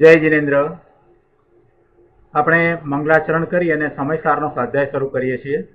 જય જીનેન્દ્ર. આપણે મંગલાચરણ કરી અને સમયસારનો સ્વાધ્યાય શરૂ કરીએ છીએ.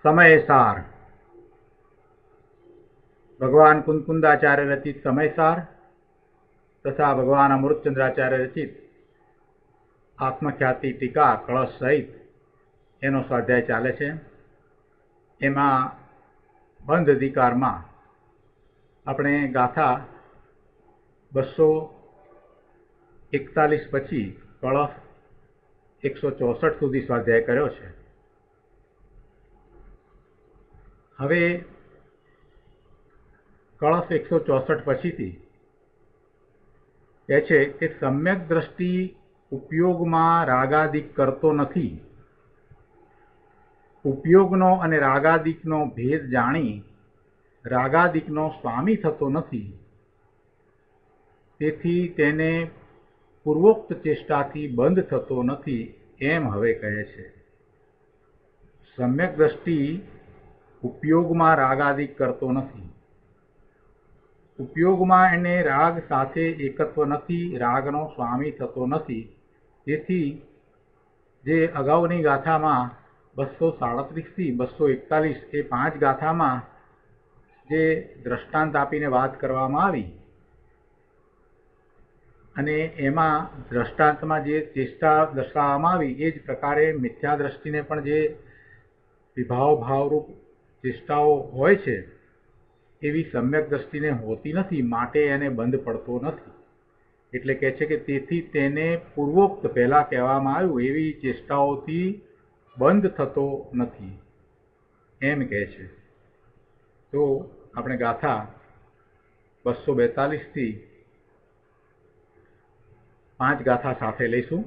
સમયસાર. ભગવાન કુંદકુંદાચાર્ય રચિત સમયસાર તથા ભગવાન અમૃતચંદ્રાચાર્ય રચિત આત્મખ્યાતિ ટીકા કળશ સહિત એનો સ્વાધ્યાય ચાલે છે. એમાં બંધ અધિકારમાં આપણે ગાથા 241 પછી કળશ 164 સુધી સ્વાધ્યાય કર્યો છે. હવે કળશ 164 પછીથી કહે છે કે સમ્યક દ્રષ્ટિ ઉપયોગમાં રાગાદિક કરતો નથી. ઉપયોગનો અને રાગાદિકનો ભેદ જાણી રાગાદિકનો સ્વામી થતો નથી. તેથી તેને પૂર્વોક્ત ચેષ્ટાથી બંધ થતો નથી એમ હવે કહે છે. સમ્યક દ્રષ્ટિ ઉપયોગમાં રાગાદિક કરતો નથી. ઉપયોગમાં એને રાગ સાથે એકત્વ નથી, રાગનો સ્વામી થતો નથી. તેથી જે અગાઉની ગાથામાં 237 થી 241 એ 5 ગાથામાં જે દ્રષ્ટાંત આપીને વાત કરવામાં આવી અને એમાં દ્રષ્ટાંતમાં જે ચેષ્ટા દર્શાવવામાં આવી એ જ પ્રકારે મિથ્યા દ્રષ્ટિને પણ જે વિભાવરૂપ ચેષ્ટાઓ હોય છે એવી સમ્યક દ્રષ્ટિને હોતી નથી, માટે એને બંધ પડતો નથી. એટલે કહે છે કે તેથી તેને પૂર્વોક્ત પહેલા કહેવામાં આવ્યું એવી ચેષ્ટાઓથી બંધ થતો નથી એમ કહે છે. તો આપણે ગાથા 242 થી 5 ગાથા સાથે લઈશું.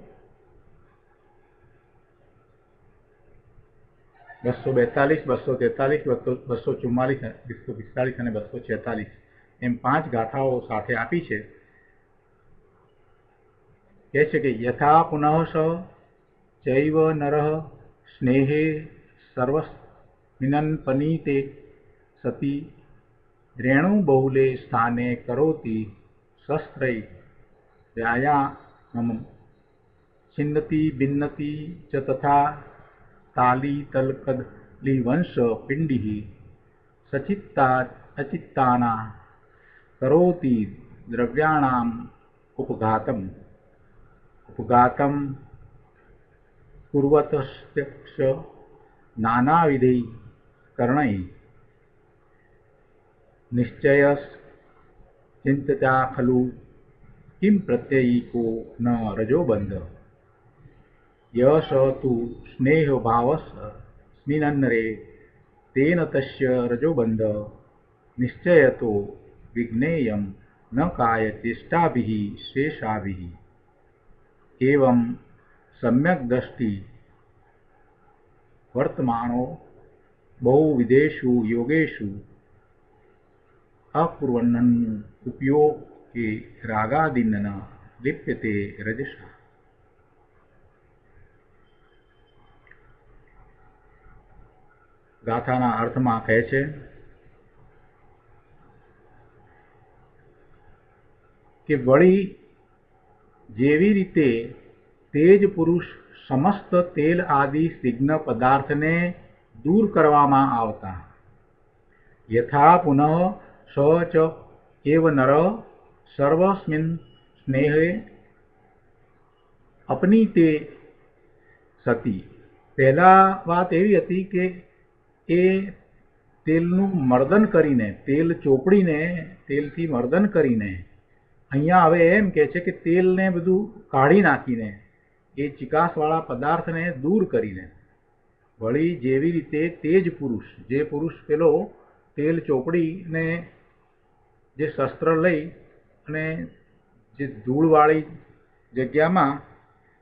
242, 243, 244, 245 અને 246 એમ 5 ગાથાઓ સાથે આપી છે. કહે છે કે યથા પુનઃ સ ચૈવ નરઃ સ્નેહે સર્વસ્મિન્ન પનીતે સતી રેણુ બહુલે સ્થાને કરોતિ શસ્ત્રૈ વ્યાયામમ છિન્નતિ ભિન્નતિ ચ તથા તાલી તલકદલી વંશ પિંડી સચિત્તા અચિત્તાના કરોતિ દ્રવ્યાણામ ઉપઘાતમ કુર્વતસ્ત્યક્ષ નાનાવિધૈ કર્ણૈ નિશ્ચયસ ચિંતતા ખલુ કિમ પ્રત્યયિકો ન રજોબંધ યશ તુ સ્નેહભાવસ સ્મિનન્નરે તેન તસ્ય રજોબંધ નિશ્ચયતો વિજ્ઞેયમ ન કાય ચેષ્ટાભિઃ શેષાભિઃ એવં સમ્યક દ્રષ્ટિ વર્તમાનો બહુવિધેષુ યોગેષુ અકુર્વન્નન ઉપયોગે રાગાદિન લિપ્યતે રજસા. ગાથાના અર્થમાં કહે છે કે વળી જેવી રીતે તેજ પુરુષ સમસ્ત તેલ આદિ સિગ્ન પદાર્થને દૂર કરવામાં આવતા યથા પુનઃ સ ચ એવ નર સર્વસ્મિન સ્નેહે અપનીતે સતી. પહેલા વાત એવી હતી કે એ તેલનું મર્દન કરીને, તેલ ચોપડીને તેલથી મર્દન કરીને, અહીંયા હવે એમ કહે છે કે તેલને બધું કાઢી નાખીને એ ચિકાસવાળા પદાર્થને દૂર કરીને, વળી જેવી રીતે તેજ પુરુષ, જે પુરુષ પેલો તેલ ચોપડીને જે શસ્ત્ર લઈ અને જે ધૂળવાળી જગ્યામાં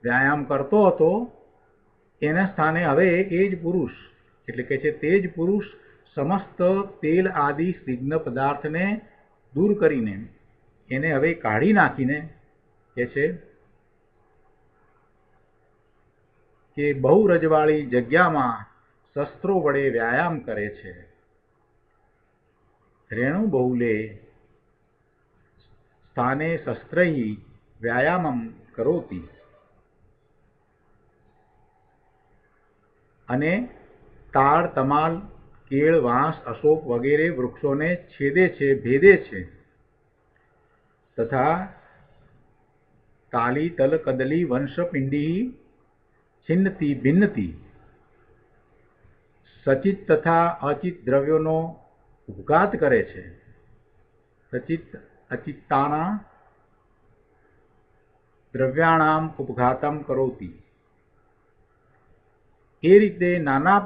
વ્યાયામ કરતો હતો એના સ્થાને હવે એ જ પુરુષ એટલે કે છે તે જ પુરુષ સમસ્ત તેલ આદિ સ્નિગ્ધ પદાર્થને દૂર કરીને એને હવે કાઢી નાખીને કે છે કે બહુ રજવાળી જગ્યામાં શસ્ત્રો વડે વ્યાયામ કરે છે. રેણુ બહુલે સ્થાને શસ્ત્રૈ વ્યાયામમ કરોતિ. અને તાળ, તમાલ, કેળ, વાંસ, અશોક વગેરે વૃક્ષોને છેદે છે, ભેદે છે. તથા તાલી, તલ, કદલી, વંશ, પિંડી છિન્નતિ ભિન્નતિ. સચિત તથા અચિત દ્રવ્યોનો ઉપઘાત કરે છે. સચિત અચિત્તાના દ્રવ્યાણામ ઉપઘાતમ કરોતિ. એ રીતે નાના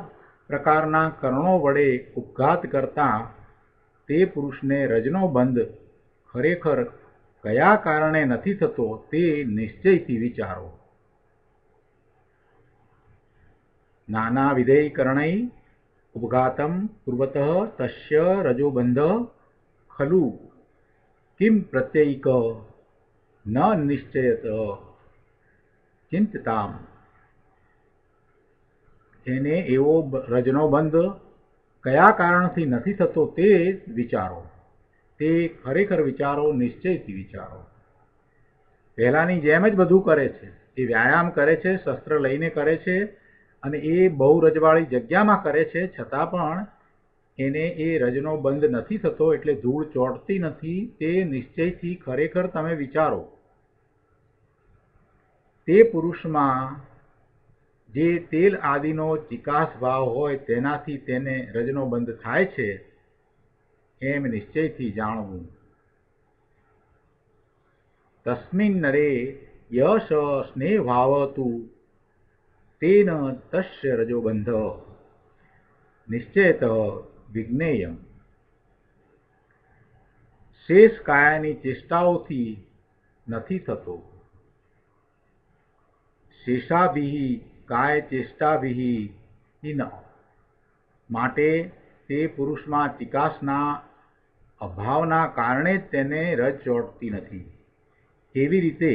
પ્રકારના કર્ણો વડે ઉપઘાત કરતા તે પુરુષને રજનો બંધ ખરેખર કયા કારણે નથી થતો તે નિશ્ચયથી વિચારો. નાના વિધેય કર્ણૈ ઉપઘાતમ કુર્વતઃ તસ્ય રજોબંધ ખલુ કિમ પ્રત્યયિક ન નિશ્ચયત ચિંતતામ. એને એવો રજનો બંધ કયા કારણથી નથી થતો તે વિચારો. તે ખરેખર વિચારો, નિશ્ચયથી વિચારો. પહેલાની જેમ જ બધું કરે છે. એ વ્યાયામ કરે છે, શસ્ત્ર લઈને કરે છે અને એ બહુ રજવાળી જગ્યામાં કરે છે, છતાં પણ એને એ રજનો બંધ નથી થતો એટલે ધૂળ ચોંટતી નથી. તે નિશ્ચયથી ખરેખર તમે વિચારો. તે પુરુષમાં જે તેલ આદિનો ચિકાસ ભાવ હોય તેનાથી તેને રજનો બંધ થાય છે એમ નિશ્ચયથી જાણવું. તસ્મિન નરે યશ સ્નેહ ભાવતુ તેન તસ્ય રજોબંધ નિશ્ચયત વિજ્ઞેયમ. શેષ કાયાની ચેષ્ટાઓથી નથી થતો. શેષાભિ કાય ચેષ્ટાભિ ન. માટે તે પુરુષમાં ચિકાસના અભાવના કારણે જ તેને રજ ચોંટતી નથી. એવી રીતે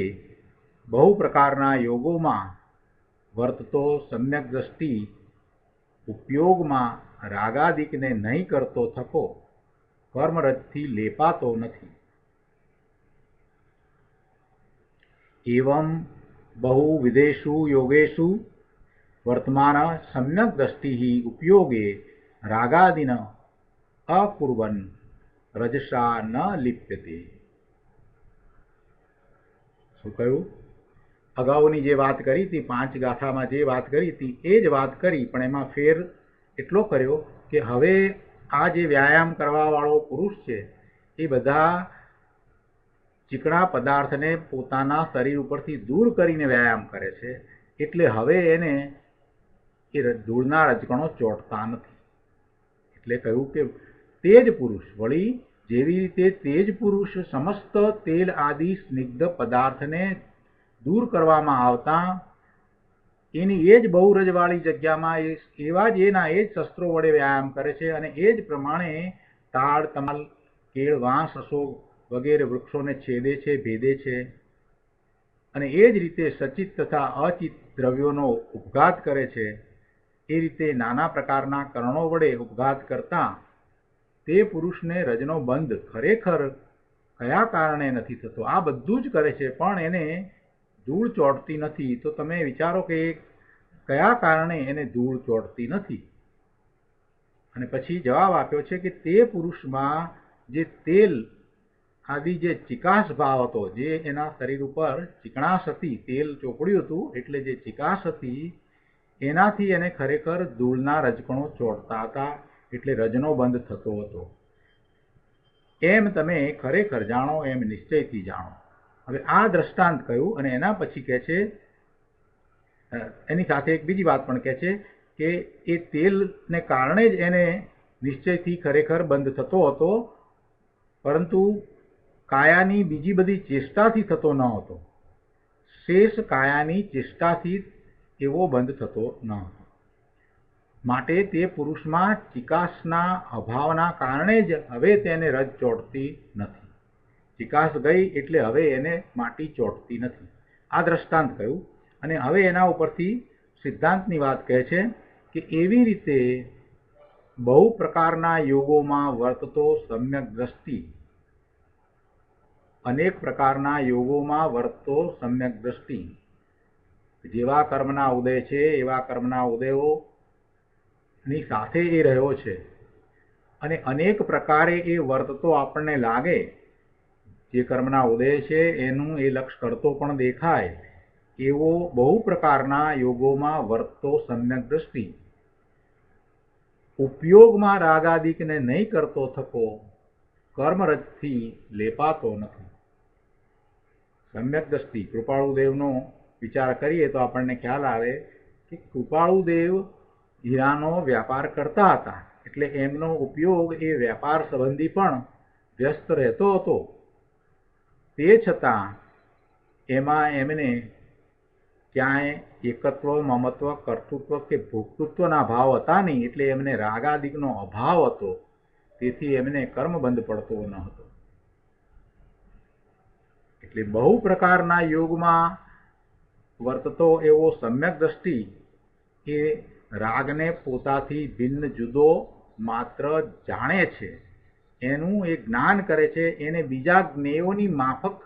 બહુ પ્રકારના યોગોમાં વર્તતો સમ્યક દ્રષ્ટિ ઉપયોગમાં રાગાદિકને નહીં કરતો થકો કર્મરજથી લેપાતો નથી. એવં બહુ વિધેષુ યોગેશુ વર્તમાન સમ્યક દ્રષ્ટિ ઉપયોગે રાગાદિન અકુર્વન રજસા ન લિપ્યતે. શું કહ્યું? અગાઉની જે વાત કરી હતી, 5 ગાથામાં જે વાત કરી હતી એ જ વાત કરી, પણ એમાં ફેર એટલો કર્યો કે હવે આ જે વ્યાયામ કરવા વાળો પુરુષ છે એ બધા ચીકણા પદાર્થને પોતાના શરીર ઉપરથી દૂર કરીને વ્યાયામ કરે છે. એટલે હવે એને એ ધૂળના રજકણો ચોંટતા નથી. એટલે કહ્યું કે તે જ પુરુષ, વળી જેવી રીતે તે જ પુરુષ સમસ્ત તેલ આદિ સ્નિગ્ધ પદાર્થને દૂર કરવામાં આવતા એની એ જ બહુ રજવાળી જગ્યામાં એવા જ એના એ જ શસ્ત્રો વડે વ્યાયામ કરે છે અને એ જ પ્રમાણે તાળ, તમાલ, કેળ, વાંસ, અશોક વગેરે વૃક્ષોને છેદે છે, ભેદે છે. અને એ જ રીતે સચિત તથા અચિત દ્રવ્યોનો ઉપઘાત કરે છે. એ રીતે નાના પ્રકારના કર્ણો વડે ઉપઘાત કરતા તે પુરુષને રજનો બંધ ખરેખર કયા કારણે નથી થતો. આ બધું જ કરે છે પણ એને ધૂળ ચોંટતી નથી. તો તમે વિચારો કે કયા કારણે એને ધૂળ ચોંટતી નથી. અને પછી જવાબ આપ્યો છે કે તે પુરુષમાં જે તેલ આદિ જે ચિકાસ ભાવ હતો, જે એના શરીર ઉપર ચીકણાશ હતી, તેલ ચોપડ્યું હતું એટલે જે ચિકાસ હતી એનાથી એને ખરેખર ધૂળના રજકણો ચોંટતા હતા. એટલે રજનો બંધ થતો હતો. એમ તમે ખરેખર જાણો, એમ નિશ્ચયથી જાણો. હવે આ દ્રષ્ટાંત કહ્યું અને એના પછી કહે છે, એની સાથે એક બીજી વાત પણ કહે છે કે એ તેલને કારણે જ એને નિશ્ચયથી ખરેખર બંધ થતો હતો, પરંતુ કાયાની બીજી બધી ચેષ્ટાથી થતો ન હતો. શેષ કાયાની ચેષ્ટાથી એવો બંધ થતો ન હતો. માટે તે પુરુષમાં ચિકાસના અભાવના કારણે જ હવે તેને રજ ચોંટતી નથી. ચિકાસ ગઈ એટલે હવે એને માટી ચોંટતી નથી. આ દ્રષ્ટાંત કહ્યું. અને હવે એના ઉપરથી સિદ્ધાંતની વાત કહે છે કે એવી રીતે બહુ પ્રકારના યોગોમાં વર્તતો સમ્યક દ્રષ્ટિ, અનેક પ્રકારના યોગોમાં વર્તતો સમ્યક દ્રષ્ટિ, જેવા કર્મના ઉદય છે એવા કર્મના ઉદયોની સાથે એ રહ્યો છે અને અનેક પ્રકારે એ વર્તતો આપણને લાગે. જે કર્મના ઉદય છે એનું એ લક્ષ કરતો પણ દેખાય એવો બહુ પ્રકારના યોગોમાં વર્તતો સમ્યક દ્રષ્ટિ ઉપયોગમાં રાગાદિકને નહીં કરતો થકો કર્મરજથી લેપાતો નથી. સમ્યક દ્રષ્ટિ કૃપાળુદેવનો વિચાર કરીએ તો આપણને ખ્યાલ આવે કે કૃપાળુદેવ હીરાનો વ્યાપાર કરતા હતા, એટલે એમનો ઉપયોગ એ વ્યાપાર સંબંધી પણ વ્યસ્ત રહેતો હતો. તે છતાં એમાં એમને ક્યાંય એકત્વ, મમત્વ, કર્તૃત્વ કે ભોક્તૃત્વના ભાવ હતા નહીં, એટલે એમને રાગાદિકનો અભાવ હતો. તેથી એમને કર્મબંધ પડતો ન હતો. એટલે બહુ પ્રકારના યોગમાં વર્તતો એવો સમ્યક દ્રષ્ટિ એ રાગને પોતાથી ભિન્ન જુદો માત્ર જાણે છે, એનું એ જ્ઞાન કરે છે, એને બીજા જ્ઞેયોની માફક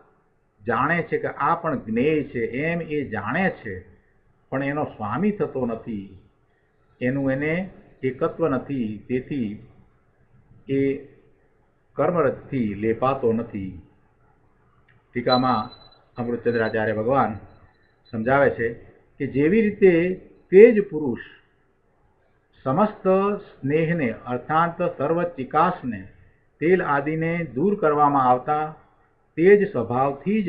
જાણે છે કે આ પણ જ્ઞેય છે એમ એ જાણે છે, પણ એનો સ્વામી થતો નથી, એનું એને એકત્વ નથી. તેથી એ કર્મરજથી લેપાતો નથી. ટીકામાં અમૃતચંદ્રાચાર્ય ભગવાન સમજાવે છે કે જેવી રીતે તે જ પુરુષ સમસ્ત સ્નેહને અર્થાત સર્વ ચિકાસને, તેલ આદિને દૂર કરવામાં આવતા તે જ સ્વભાવથી જ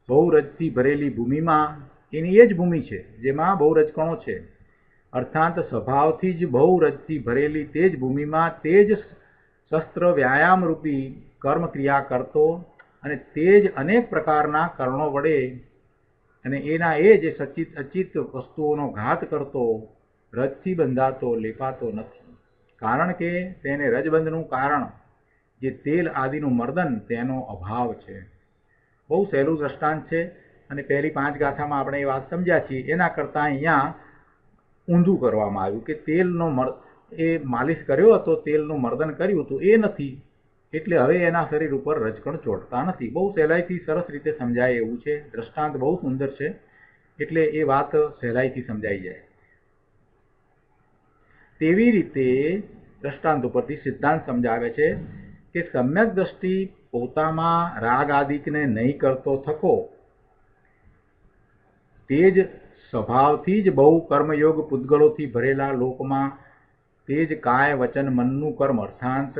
બહુરજથી ભરેલી ભૂમિમાં, એની એ જ ભૂમિ છે જેમાં બહુરજકણો છે, અર્થાત સ્વભાવથી જ બહુરજથી ભરેલી તે જ ભૂમિમાં તે જ શસ્ત્ર વ્યાયામ રૂપી કર્મ ક્રિયા કરતો અને તે જ અનેક પ્રકારના કરણો વડે અને એના એ જે સચિત અચિત વસ્તુઓનો ઘાત કરતો રજથી બંધાતો લેપાતો નથી. કારણ કે તેને રજબંધનું કારણ જે તેલ આદિનું મર્દન તેનો અભાવ છે. બહુ સહેલું દ્રષ્ટાંત છે અને પહેલી 5 ગાથામાં આપણે એ વાત સમજ્યા છીએ. એના કરતાં અહીંયા ઊંધું કરવામાં આવ્યું કે તેલનો એ માલિશ કર્યો હતો, તેલનું મર્દન કર્યું હતું, એ નથી, એટલે હવે એના શરીર ઉપર રજકણ ચોંટતા નથી. બહુ સહેલાઈથી સરસ રીતે સમજાય એવું છે. દ્રષ્ટાંત બહુ સુંદર છે, એટલે એ વાત સહેલાઈથી સમજાઈ જાય. તેવી રીતે દ્રષ્ટાંત ઉપરથી સિદ્ધાંત સમજાવે છે કે સમ્યક દ્રષ્ટિ પોતામાં રાગ આદિકને નહીં કરતો થકો તે જ સ્વભાવથી જ બહુ કર્મયોગ પૂતગળોથી ભરેલા લોકમાં તે જ કાય વચન મનનું કર્મ અર્થાત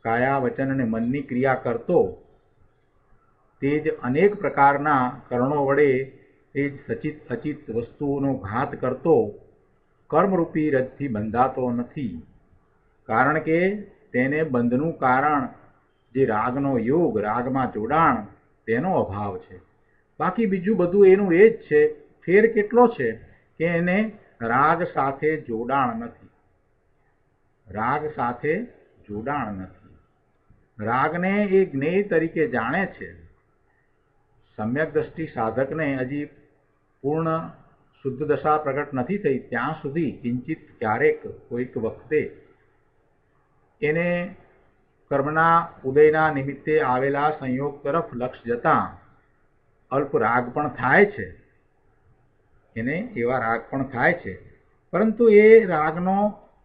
કાયા વચન અને મનની ક્રિયા કરતો, તે જ અનેક પ્રકારના કરણો વડે તે જ સચિત અચિત વસ્તુઓનો ઘાત કરતો કર્મરૂપી રજથી બંધાતો નથી. કારણ કે તેને બંધનું કારણ જે રાગનો યોગ, રાગમાં જોડાણ, તેનો અભાવ છે. બાકી બીજું બધું એનું એ જ છે. ફેર કેટલો છે કે એને રાગ સાથે જોડાણ નથી. રાગ સાથે જોડાણ નથી. રાગને એ જ્ઞેય તરીકે જાણે છે. સમ્યક દ્રષ્ટિ સાધકને હજી પૂર્ણ શુદ્ધ દશા પ્રગટ નથી થઈ ત્યાં સુધી કિંચિત ક્યારેક કોઈક વખતે એને કર્મના ઉદયના નિમિત્તે આવેલા સંયોગ તરફ લક્ષ જતાં અલ્પ રાગ પણ થાય છે. એને એવા રાગ પણ થાય છે, પરંતુ એ રાગનો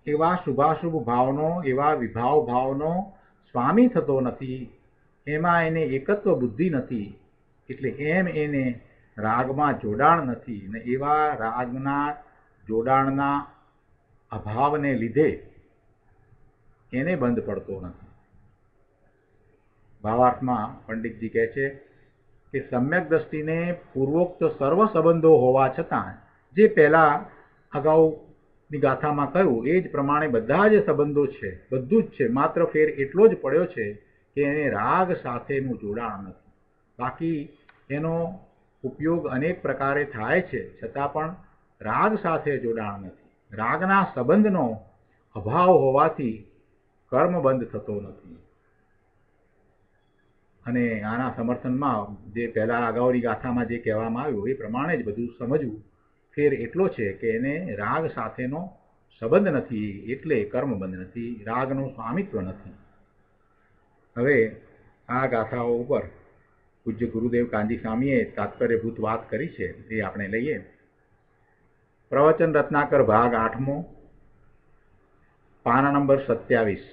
એવા શુભાશુભ ભાવનો, એવા વિભાવ ભાવનો સ્વામી થતો નથી. એમાં એને એકત્વ બુદ્ધિ નથી, એટલે એમ એને રાગમાં જોડાણ નથી ને એવા રાગના જોડાણના અભાવને લીધે એને બંધ પડતો નથી. ભાવાર્થમાં પંડિતજી કહે છે કે સમ્યક દ્રષ્ટિને પૂર્વોક્ત સર્વ સંબંધો હોવા છતાં, જે પહેલા અગાઉની ગાથામાં કહ્યું એ જ પ્રમાણે બધા જ સંબંધો છે, બધું જ છે, માત્ર ફેર એટલો જ પડ્યો છે કે એને રાગ સાથેનું જોડાણ નથી. બાકી એનો ઉપયોગ અનેક પ્રકારે થાય છે, છતાં પણ રાગ સાથે જોડાણ નથી. રાગના સંબંધનો અભાવ હોવાથી કર્મ બંધ થતો નથી. અને આના સમર્થનમાં જે પહેલા અગાઉની ગાથામાં જે કહેવામાં આવ્યું એ પ્રમાણે જ બધું સમજવું. ફેર એટલો છે કે એને રાગ સાથેનો સંબંધ નથી એટલે કર્મ બંધ નથી, રાગનું સ્વામિત્વ નથી. હવે આ ગાથાઓ ઉપર પૂજ્ય ગુરુદેવ કાનજી સ્વામીએ તાત્પર્યભૂત વાત કરી છે એ આપણે લઈએ. પ્રવચન રત્નાકર ભાગ 8મો, પાના નંબર 27.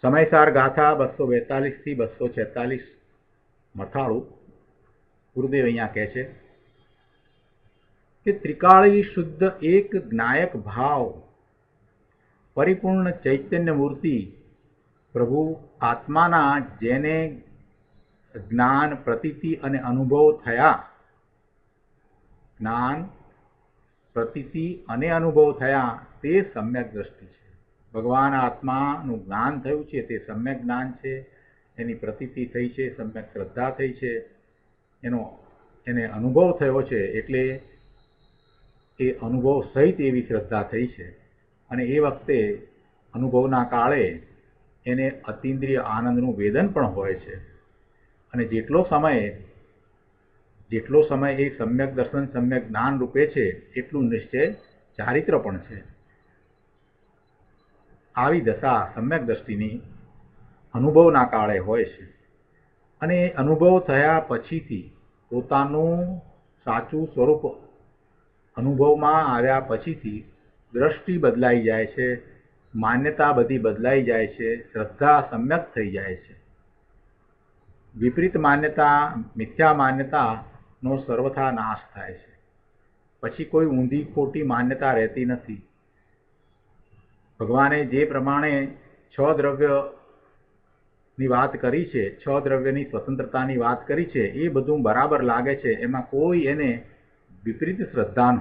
સમયસાર ગાથા 242 થી 246 મથાળું. ગુરુદેવ અહીંયા કહે છે કે ત્રિકાળી શુદ્ધ એક જ્ઞાયક ભાવ પરિપૂર્ણ ચૈતન્ય મૂર્તિ પ્રભુ આત્માના જેને જ્ઞાન, પ્રતીતિ અને અનુભવ થયા, જ્ઞાન, પ્રતીતિ અને અનુભવ થયા તે સમ્યક દ્રષ્ટિ છે. ભગવાન આત્માનું જ્ઞાન થયું છે તે સમ્યક જ્ઞાન છે, એની પ્રતીતિ થઈ છે, સમ્યક શ્રદ્ધા થઈ છે, એને અનુભવ થયો છે એટલે એ અનુભવ સહિત એવી શ્રદ્ધા થઈ છે. અને એ વખતે અનુભવના કાળે એને અતિન્દ્રિય આનંદનું વેદન પણ હોય છે. અને જેટલો સમય એ સમ્યક દર્શન, સમ્યક જ્ઞાન રૂપે છે એટલું નિશ્ચય ચારિત્ર પણ છે. આવી દશા સમ્યક દ્રષ્ટિની અનુભવના કાળે હોય છે. અને અનુભવ થયા પછીથી પોતાનું સાચું સ્વરૂપ અનુભવમાં આવ્યા પછીથી દ્રષ્ટિ બદલાઈ જાય છે, માન્યતા બધી બદલાઈ જાય છે, શ્રદ્ધા સમ્યક થઈ જાય છે. વિપરીત માન્યતા, મિથ્યા માન્યતાનો સર્વથા નાશ થાય છે. પછી કોઈ ઊંધી ખોટી માન્યતા રહેતી નથી. ભગવાને જે પ્રમાણે 6 દ્રવ્યની વાત કરી છે, 6 દ્રવ્યની સ્વતંત્રતાની વાત કરી છે, એ બધું બરાબર લાગે છે. એમાં કોઈ એને વિપરીત શ્રદ્ધા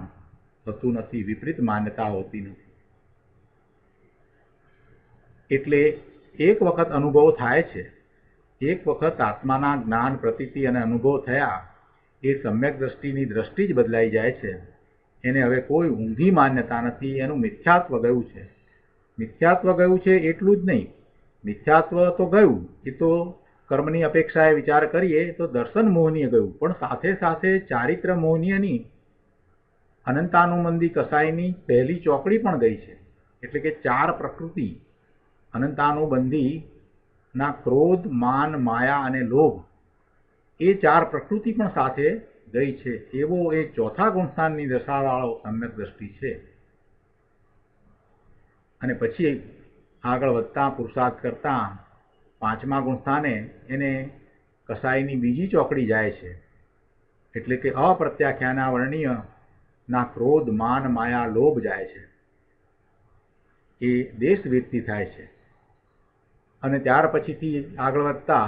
થતું નથી, વિપરીત માન્યતા હોતી નથી. એટલે એક વખત અનુભવ થાય છે, એક વખત આત્માના જ્ઞાન, પ્રતીતિ અને અનુભવ થયા એ સમ્યક દ્રષ્ટિની દ્રષ્ટિ જ બદલાઈ જાય છે. એને હવે કોઈ ઊંધી માન્યતા નથી, એનું મિથ્યાત્વ ગયું છે. મિથ્યાત્વ ગયું છે એટલું જ નહીં, મિથ્યાત્વ તો ગયું, એ તો કર્મની અપેક્ષાએ વિચાર કરીએ તો દર્શન મોહનીય ગયું, પણ સાથે સાથે ચારિત્ર મોહનીયની અનંતાનુબંધી કસાઈની પહેલી ચોકડી પણ ગઈ છે. એટલે કે 4 પ્રકૃતિ અનંતાનુબંધી ના ક્રોધ, માન, માયા અને લોભ, એ 4 પ્રકૃતિ પણ સાથે ગઈ છે. એવો એ ચોથા ગુણસ્થાનની દશાવાળો સમ્યક દ્રષ્ટિ છે. અને પછી આગળ વધતા પુરુષાર્થ કરતા 5મા ગુણસ્થાને એને કસાઈની બીજી ચોકડી જાય છે. એટલે કે અપ્રત્યાખ્યાના વર્ણનીય ના ક્રોધ, માન, માયા, લોભ જાય છે. એ દેશવૃત્તિ થાય છે. અને ત્યાર પછીથી આગળ વધતા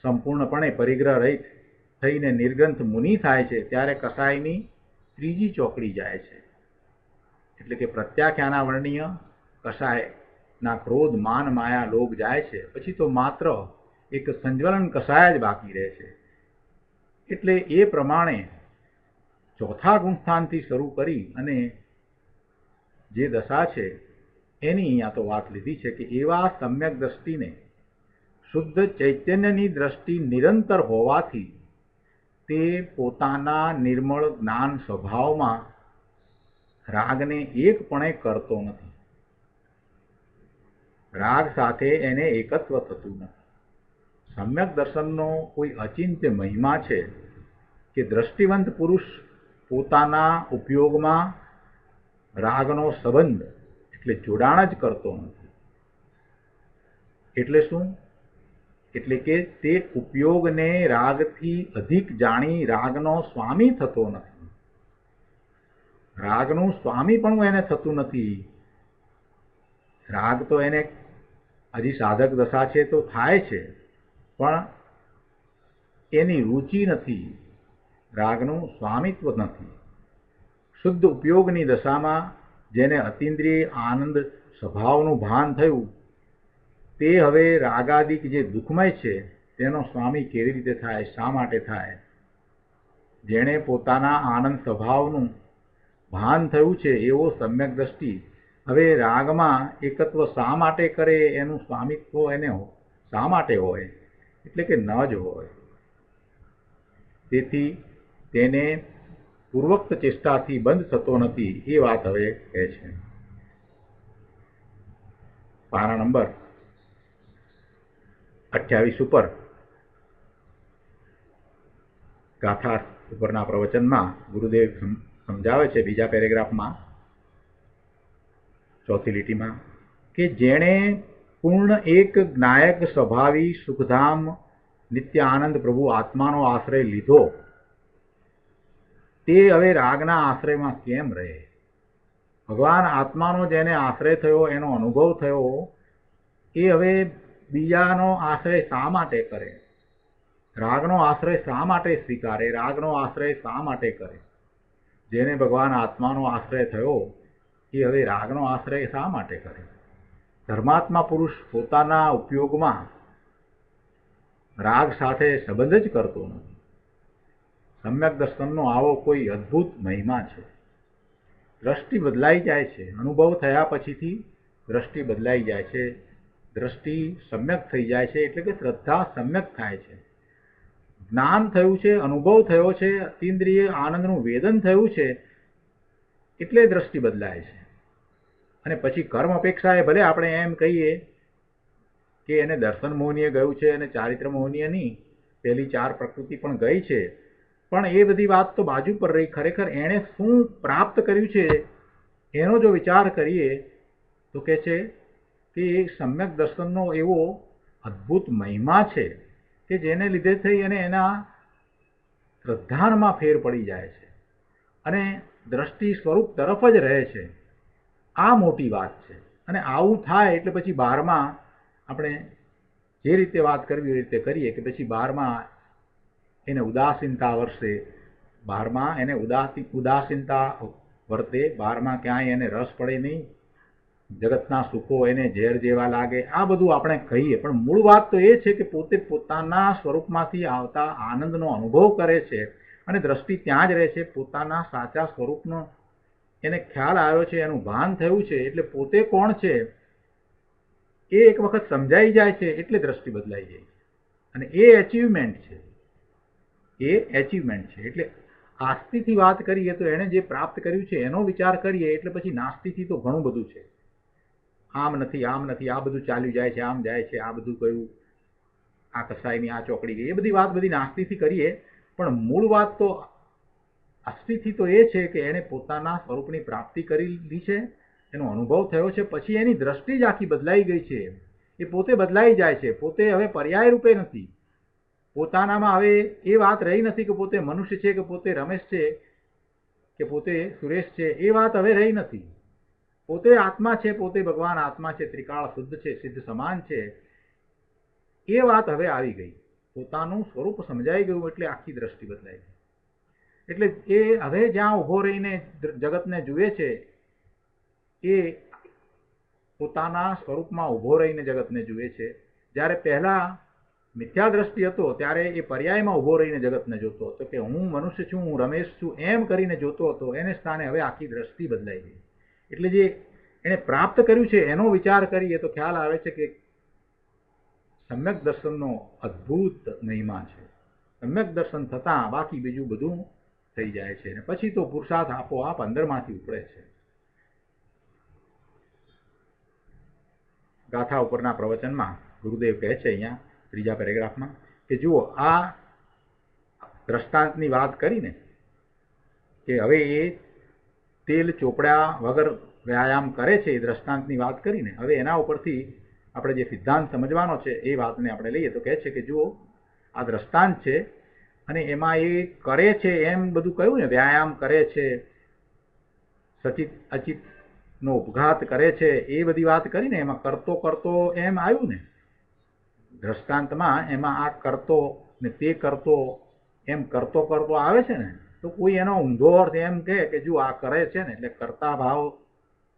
સંપૂર્ણપણે પરિગ્રહ રહિત થઈને નિર્ગ્રંથ મુનિ થાય છે ત્યારે કસાઈની ત્રીજી ચોકડી જાય છે. એટલે કે પ્રત્યાખ્યાના વર્ણનીય કસાયના ક્રોધ, માન, માયા, લોભ જાય છે. પછી તો માત્ર એક સંજ્વલન કસાય જ બાકી રહે છે. એટલે એ પ્રમાણે ચોથા ગુણસ્થાનથી શરૂ કરી અને જે દશા છે એની અહીંયા તો વાત લીધી છે કે એવા સમ્યક દ્રષ્ટિને શુદ્ધ ચૈતન્યની દ્રષ્ટિ નિરંતર હોવાથી તે પોતાના નિર્મળ જ્ઞાન સ્વભાવમાં રાગને એકપણે કરતો નથી. રાગ સાથે એને એકત્વ થતું નથી. સમ્યક દર્શનનો કોઈ અચિંત્ય મહિમા છે કે દ્રષ્ટિવંત પુરુષ પોતાના ઉપયોગમાં રાગનો સંબંધ એટલે જોડાણ જ કરતો નથી. એટલે શું? એટલે કે તે ઉપયોગને રાગથી અધિક જાણી રાગનો સ્વામી થતો નથી. રાગનું સ્વામી પણ એને થતું નથી. રાગ તો એને હજી સાધક દશા છે તો થાય છે, પણ એની રુચિ નથી, રાગનું સ્વામિત્વ નથી. શુદ્ધ ઉપયોગની દશામાં જેને અતિન્દ્રિય આનંદ સ્વભાવનું ભાન થયું તે હવે રાગાદિક જે દુઃખમય છે તેનો સ્વામી કેવી રીતે થાય, શા માટે થાય? જેણે પોતાના આનંદ સ્વભાવનું ભાન થયું છે એવો સમ્યક દ્રષ્ટિ હવે રાગમાં એકત્વ શા માટે કરે, એનું સ્વામિત્વ એને શા માટે હોય? એટલે કે ન જ હોય. તેથી તેને પૂર્વોક્ત ચેષ્ટાથી બંધ થતો નથી, એ વાત હવે કહે છે. પાના નંબર 28 ઉપર ગાથા ઉપરના પ્રવચનમાં ગુરુદેવ સમજાવે છે બીજા પેરેગ્રાફમાં ચોથી લીટીમાં કે જેણે પૂર્ણ એક જ્ઞાયક સ્વભાવી સુખધામ નિત્ય આનંદ પ્રભુ આત્માનો આશ્રય લીધો તે હવે રાગના આશ્રયમાં કેમ રહે? ભગવાન આત્માનો જેને આશ્રય થયો, એનો અનુભવ થયો, એ હવે બીજાનો આશ્રય શા માટે કરે? રાગનો આશ્રય શા માટે સ્વીકારે? રાગનો આશ્રય શા માટે કરે? જેને ભગવાન આત્માનો આશ્રય થયો એ હવે રાગનો આશ્રય શા માટે કરે? ધર્માત્મા પુરુષ પોતાના ઉપયોગમાં રાગ સાથે સંબંધ જ કરતો નથી. સમ્યક દર્શનનો આવો કોઈ અદ્ભુત મહિમા છે. દ્રષ્ટિ બદલાઈ જાય છે. અનુભવ થયા પછીથી દ્રષ્ટિ બદલાઈ જાય છે. દ્રષ્ટિ સમ્યક થઈ જાય છે, એટલે કે શ્રદ્ધા સમ્યક થાય છે. જ્ઞાન થયું છે, અનુભવ થયો છે, અતીન્દ્રિય આનંદનું વેદન થયું છે, એટલે દ્રષ્ટિ બદલાય છે. અને પછી કર્મ અપેક્ષાએ ભલે આપણે એમ કહીએ કે એને દર્શન મોહનીય ગયું છે અને ચારિત્ર મોહનીય નહીં, પહેલી 4 પ્રકૃતિ પણ ગઈ છે, પણ એ બધી વાત તો બાજુ પર રહી. ખરેખર એણે શું પ્રાપ્ત કર્યું છે એનો જો વિચાર કરીએ તો કહે છે કે એ સમ્યક દર્શનનો એવો અદ્ભુત મહિમા છે કે જેને લીધે થઈ અને એના શ્રદ્ધાનમાં ફેર પડી જાય છે અને દ્રષ્ટિ સ્વરૂપ તરફ જ રહે છે. આ મોટી વાત છે. અને આવું થાય એટલે પછી 12માં આપણે જે રીતે વાત કરવી એ રીતે કરીએ કે પછી 12માં એને ઉદાસીનતા વર્તે, 12માં એને ઉદાસીનતા વર્તે, 12માં ક્યાંય એને રસ પડે નહીં, જગતના સુખો એને ઝેર જેવા લાગે, આ બધું આપણે કહીએ. પણ મૂળ વાત તો એ છે કે પોતે પોતાના સ્વરૂપમાંથી આવતા આનંદનો અનુભવ કરે છે અને દ્રષ્ટિ ત્યાં જ રહે છે. પોતાના સાચા સ્વરૂપનો એને ખ્યાલ આવ્યો છે, એનું ભાન થયું છે, એટલે પોતે કોણ છે એ એક વખત સમજાઈ જાય છે, એટલે દ્રષ્ટિ બદલાઈ જાય છે. અને એ એચિવમેન્ટ છે. એટલે આસ્તિથી વાત કરીએ તો એણે જે પ્રાપ્ત કર્યું છે એનો વિચાર કરીએ એટલે પછી નાસ્તિથી તો ઘણું બધું છે. આમ નથી, આમ નથી, આ બધું ચાલ્યું જાય છે, આમ જાય છે, આ બધું કયું, આ કસાયની આ ચોકડી ગઈ, એ બધી વાત બધી નાસ્તિથી કરીએ. પણ મૂળ વાત તો અસ્તિથી તો એ છે કે એણે પોતાના સ્વરૂપની પ્રાપ્તિ કરી લીધી છે, એનો અનુભવ થયો છે, પછી એની દ્રષ્ટિ જ આખી બદલાઈ ગઈ છે. એ પોતે બદલાઈ જાય છે. પોતે હવે પર્યાય રૂપે નથી. પોતાનામાં હવે એ વાત રહી નથી કે પોતે મનુષ્ય છે, કે પોતે રમેશ છે, કે પોતે સુરેશ છે. એ વાત હવે રહી નથી. પોતે આત્મા છે, પોતે ભગવાન આત્મા છે, ત્રિકાળ શુદ્ધ છે, સિદ્ધ સમાન છે. એ વાત હવે આવી ગઈ. પોતાનું સ્વરૂપ સમજાઈ ગયું એટલે આખી દ્રષ્ટિ બદલાઈ ગઈ. એટલે એ હવે જ્યાં ઊભો રહીને જગતને જુએ છે એ પોતાના સ્વરૂપમાં ઊભો રહીને જગતને જુએ છે. જ્યારે પહેલા મિથ્યા દ્રષ્ટિ હતો ત્યારે એ પર્યાયમાં ઊભો રહીને જગતને જોતો હતો કે હું મનુષ્ય છું, હું રમેશ છું, એમ કરીને જોતો હતો. એને સ્થાને હવે આખી દ્રષ્ટિ બદલાઈ ગઈ. એટલે જે એણે પ્રાપ્ત કર્યું છે એનો વિચાર કરીએ તો ખ્યાલ આવે છે કે સમ્યક દર્શનનો અદ્ભુત મહિમા છે. સમ્યક દર્શન થતાં બાકી બીજું બધું થઈ જાય છે અને પછી તો પુરુષાર્થ આપોઆપ અંદરમાંથી ઉપડે છે. ગાથા ઉપરના પ્રવચનમાં ગુરુદેવ કહે છે અહીંયા 3જા પેરેગ્રાફમાં કે જુઓ, આ દ્રષ્ટાંતની વાત કરીને કે હવે એ તેલ ચોપડ્યા વગર વ્યાયામ કરે છે, એ દ્રષ્ટાંતની વાત કરીને હવે એના ઉપરથી આપણે જે સિદ્ધાંત સમજવાનો છે એ વાતને આપણે લઈએ તો કહે છે કે જુઓ, આ દ્રષ્ટાંત છે અને એમાં એ કરે છે એમ બધું કહ્યું ને, વ્યાયામ કરે છે, સચિત અચિતનો ઉપઘાત કરે છે, એ બધી વાત કરીને એમાં કરતો કરતો એમ આવ્યું ને દ્રષ્ટાંતમાં. એમાં આ કરતો ને તે કરતો એમ કરતો કરતો આવે છે ને, તો કોઈ એનો ઊંધો અર્થ એમ કહે કે જો આ કરે છે ને એટલે કરતા ભાવ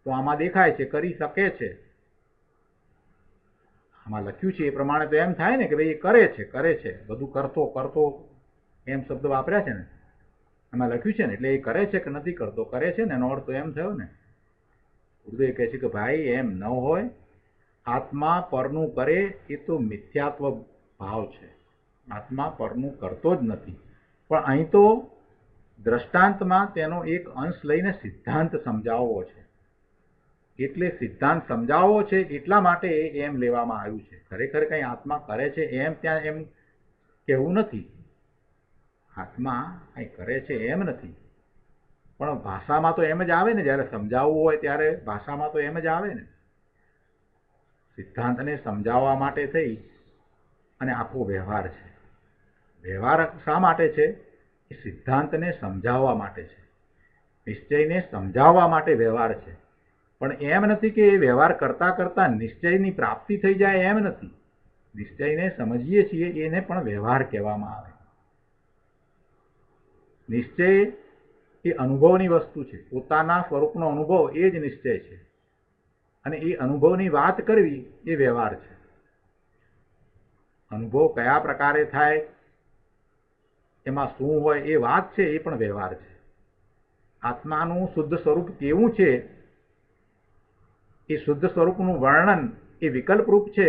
તો આમાં દેખાય છે, કરી શકે છે. આમાં લખ્યું છે એ પ્રમાણે તો એમ થાય ને કે ભાઈ એ કરે છે બધું કરતો કરતો એમ શબ્દ વાપર્યા છે ને, એમાં લખ્યું છે ને, એટલે એ કરે છે કે નથી કરતો, કરે છે ને, એનો અર્થ તો એમ થયો ને. ગુરુદેવ કહે છે કે ભાઈ એમ ન હોય, આત્મા પરનું કરે એ તો મિથ્યાત્વ ભાવ છે, આત્મા પરનું કરતો જ નથી. પણ અહીં તો દ્રષ્ટાંતમાં તેનો એક અંશ લઈને સિદ્ધાંત સમજાવવો છે, એટલે સિદ્ધાંત સમજાવવો છે એટલા માટે એમ લેવામાં આવ્યું છે. ખરેખર કંઈ આત્મા કરે છે એમ ત્યાં એમ કહેવું નથી, આત્મા કંઈ કરે છે એમ નથી, પણ ભાષામાં તો એમ જ આવે ને, જ્યારે સમજાવવું હોય ત્યારે ભાષામાં તો એમ જ આવે ને. સિદ્ધાંતને સમજાવવા માટે થઈ અને આખો વ્યવહાર છે. વ્યવહાર શા માટે છે? એ સિદ્ધાંતને સમજાવવા માટે છે, નિશ્ચયને સમજાવવા માટે વ્યવહાર છે. પણ એમ નથી કે એ વ્યવહાર કરતાં કરતાં નિશ્ચયની પ્રાપ્તિ થઈ જાય, એમ નથી. નિશ્ચયને સમજીએ છીએ એને પણ વ્યવહાર કહેવામાં આવે. નિશ્ચય એ અનુભવની વસ્તુ છે, પોતાના સ્વરૂપનો અનુભવ એ જ નિશ્ચય છે, અને એ અનુભવની વાત કરવી એ વ્યવહાર છે. અનુભવ કયા પ્રકારે થાય, એમાં શું હોય એ વાત છે, એ પણ વ્યવહાર છે. આત્માનું શુદ્ધ સ્વરૂપ કેવું છે, એ શુદ્ધ સ્વરૂપનું વર્ણન એ વિકલ્પરૂપ છે,